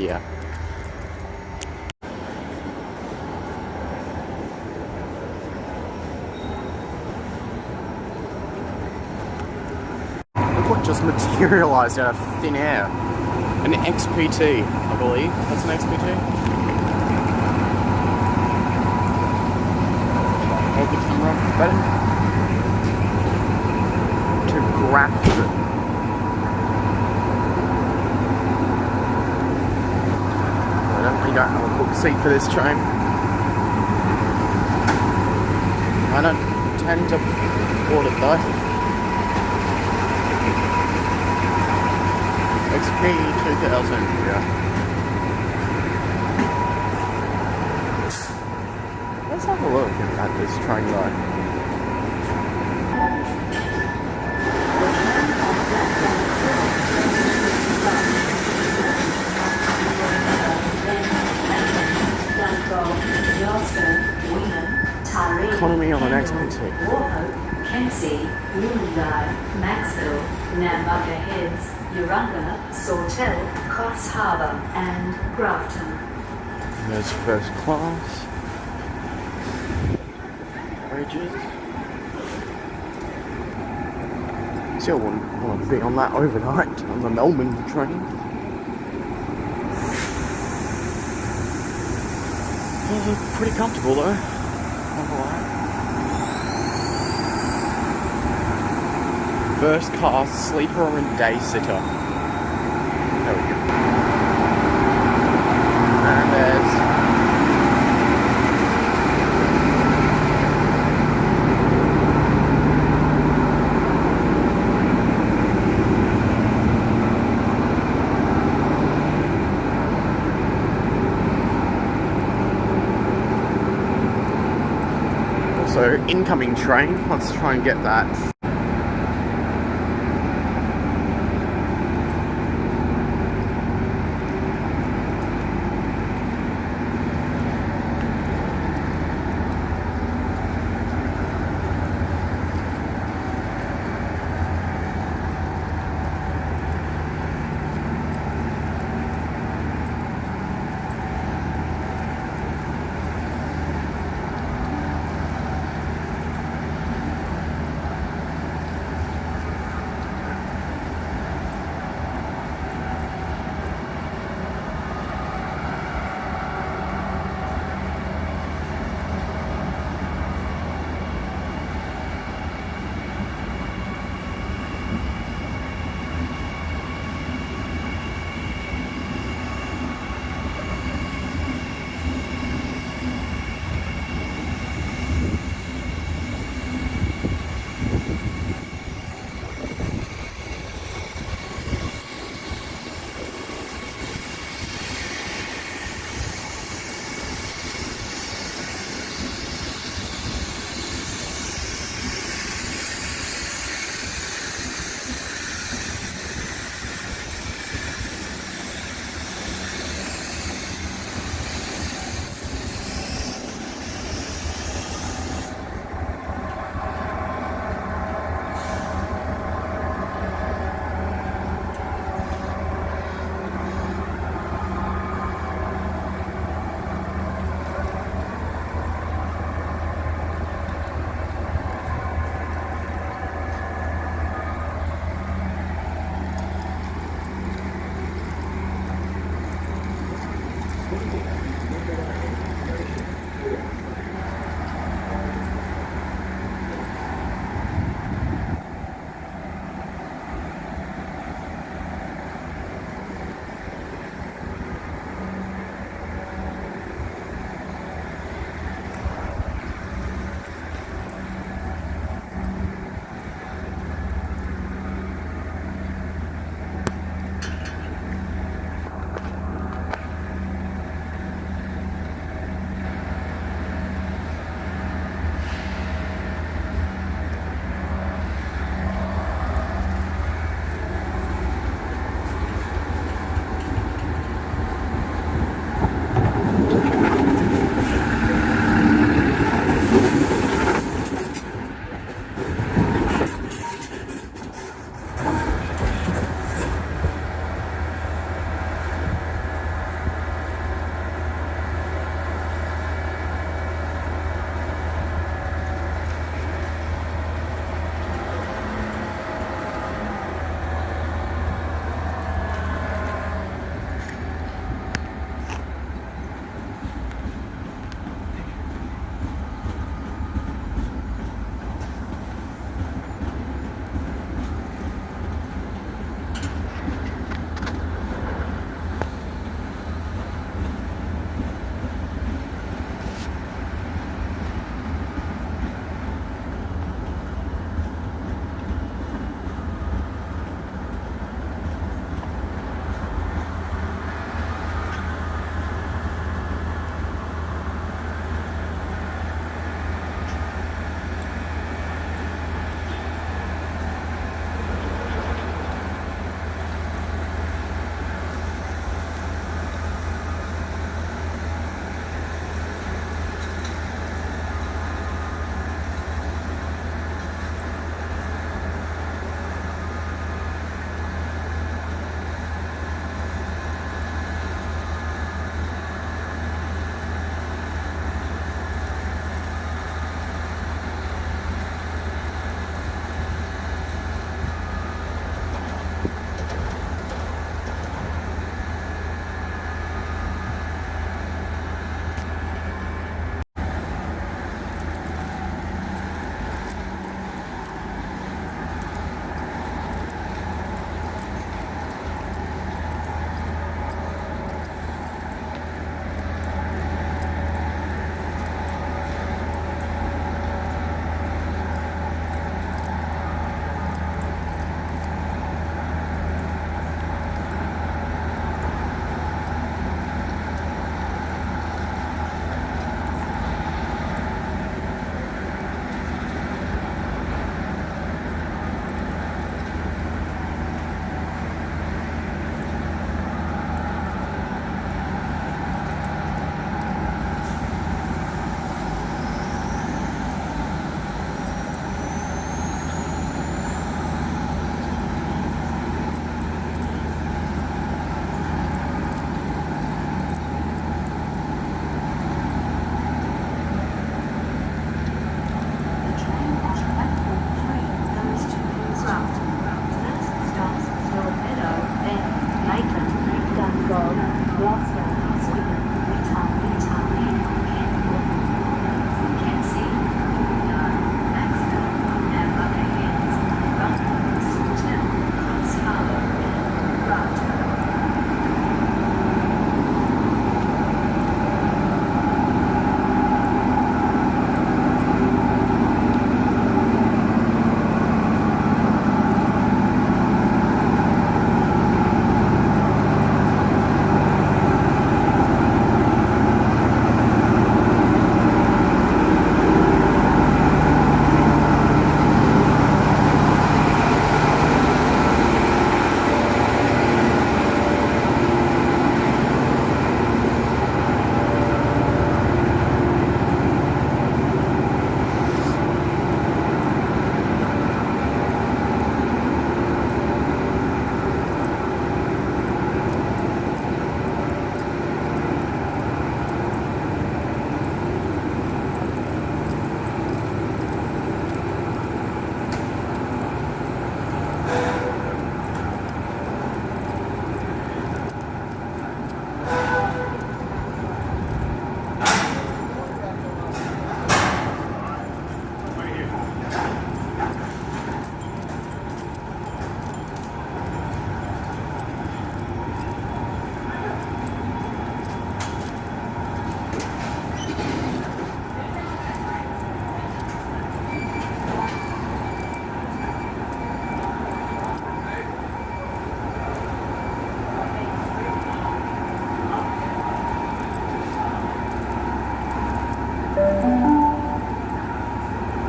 here. Look what just materialised out of thin air. An XPT, I believe. That's an XPT. Hold the camera better. To grasp it. I definitely don't have a book seat for this train. I don't tend to board it though. XP 2000, yeah. Let's have a look at this train though. Economy on an XPT. Warhope, Kempsey, Wollongong, Maxville, Nambucca Heads, Urunga, Sawtell, Coffs Harbour and Grafton. And there's first class. Bridges. Still want to be on that overnight on the Melbourne train. Pretty comfortable though. Not gonna lie. First class sleeper and day sitter. There we go. And there's also incoming train. Let's try and get that.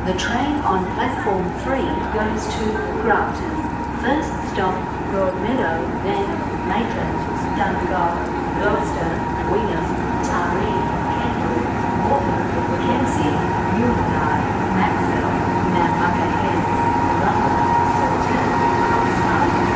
The train on platform 3 goes to Grafton. First stop, Broadmeadow, then Maitland, Donegal, Gloucester, Wigan, Taree, Kendal, Morton, Kempsey, Newmarket, Maxwell, Mount Bucket Heads, London, Saltern, Coffs Harbour.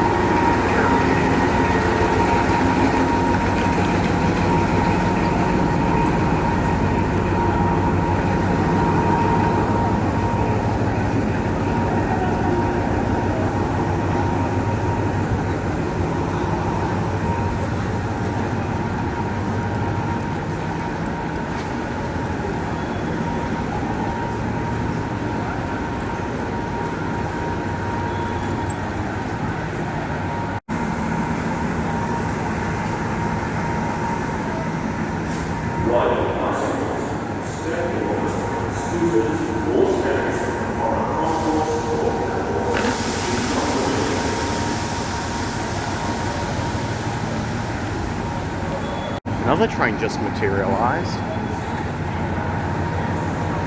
Another train just materialised.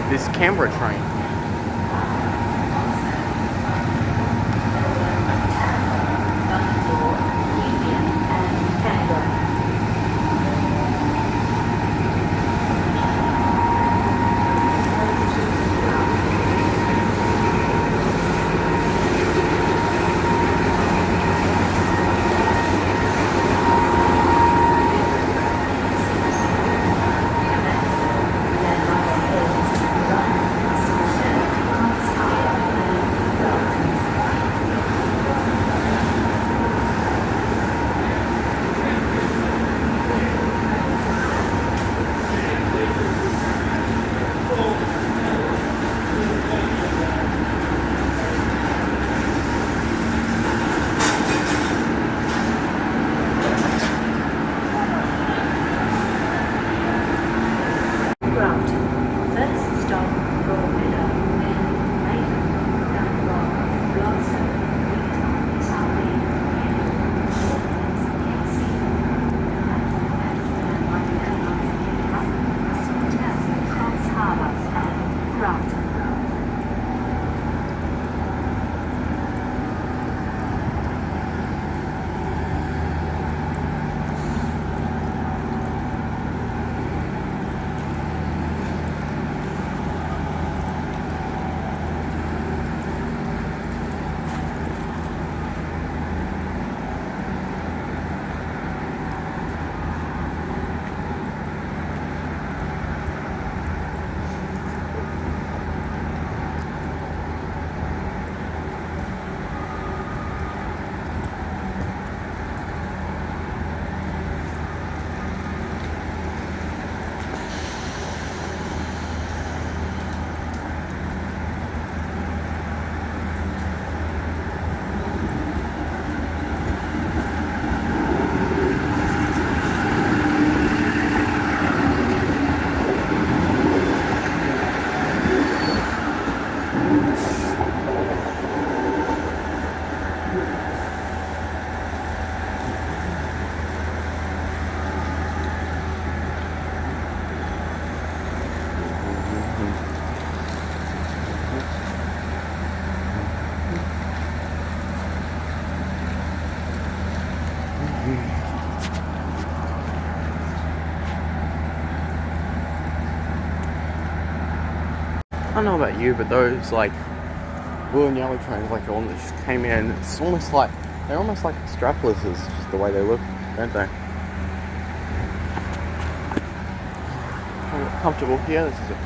This Canberra train. I don't know about you, but those like blue and yellow trains, like the one that just came in, it's almost like they're almost like strapless, is just the way they look, don't they? Comfortable here. This is a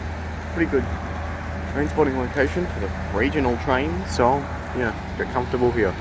pretty good train spotting location for the regional trains, so yeah, get comfortable here.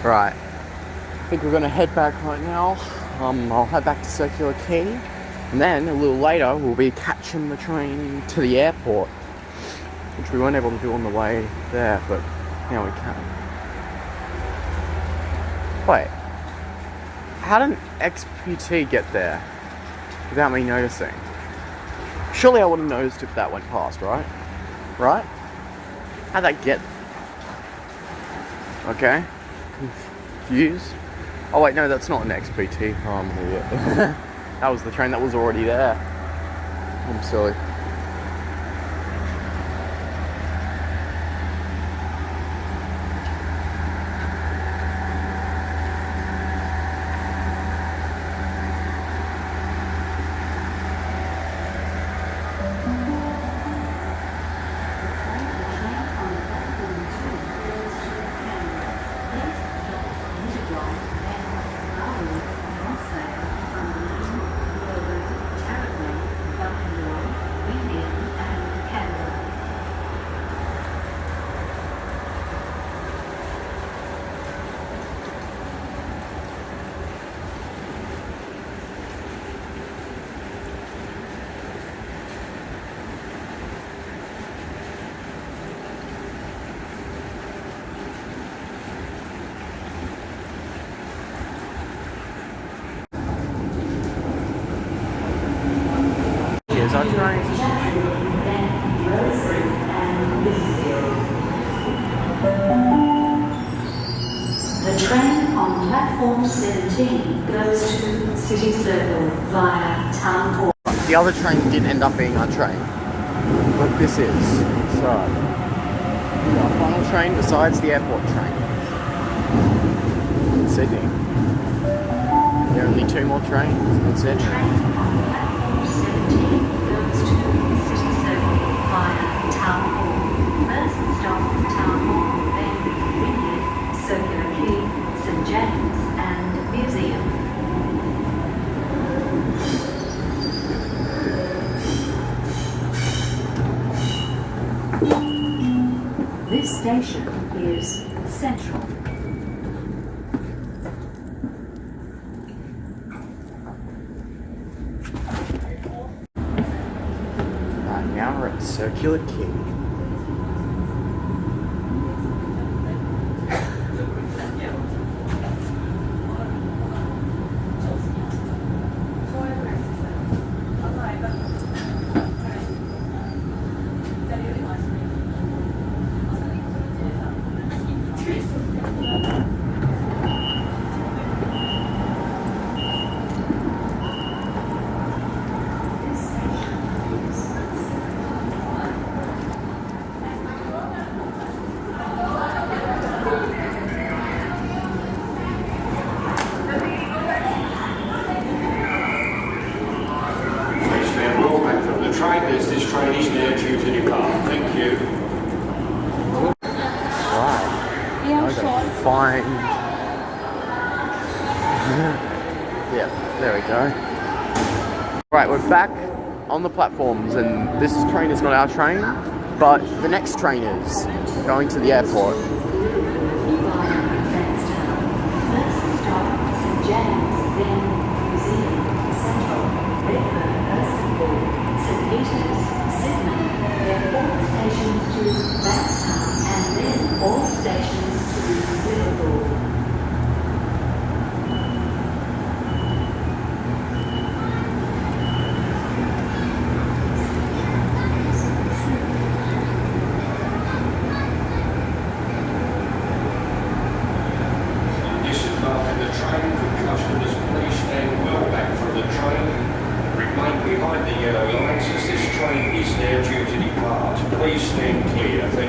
Right. I think we're gonna head back right now. I'll head back to Circular Quay, and then a little later we'll be catching the train to the airport, which we weren't able to do on the way there, but now we can. Wait, how did an XPT get there without me noticing? Surely I would have noticed if that went past, right? Right? How'd that get? Okay. Confused. Oh wait, no, that's not an XPT. Oh, I'm an idiot. That was the train that was already there. I'm silly. Here's our train. The train on platform 17 goes to City Circle via Town Hall. The other train did end up being our train, but this is. So, our final train besides the airport train in Sydney. There are only 2 more trains in Sydney. Train on platform 17 goes to City Circle via Town Hall. First stop Town Hall, then Wynyard, Circular Quay, St James and Museum. This station is Central. Right, now we're at Circular Quay. This train is now due to depart. Thank you. Right. I gotta find. Yeah, there we go. Right, we're back on the platforms, and this train is not our train, but the next train is going to the airport. First stop St James, then Museum, Central, Redfern, Erskine, St Peters, Sydenham, then all stations to Bankstown, and then all stations to Liverpool. Disembarking the train for customers, please stand well back from the train. Remain behind the yellow lines as this train is now due to depart. Please stand clear. Thank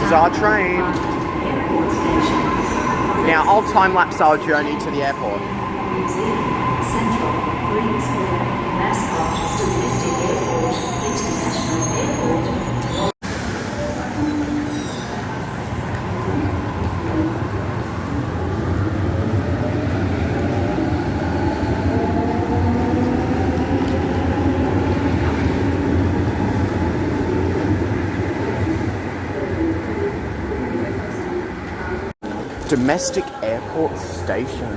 is our train. Airport stations. Now I'll time-lapse our journey to the airport. Museum, Central, Greensburg, Mascot, Domestic Airport, International Airport. Domestic airport station.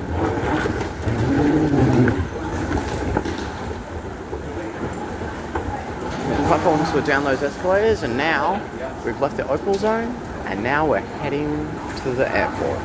The platforms were down those escalators, and now we've left the Opal zone, and now we're heading to the airport.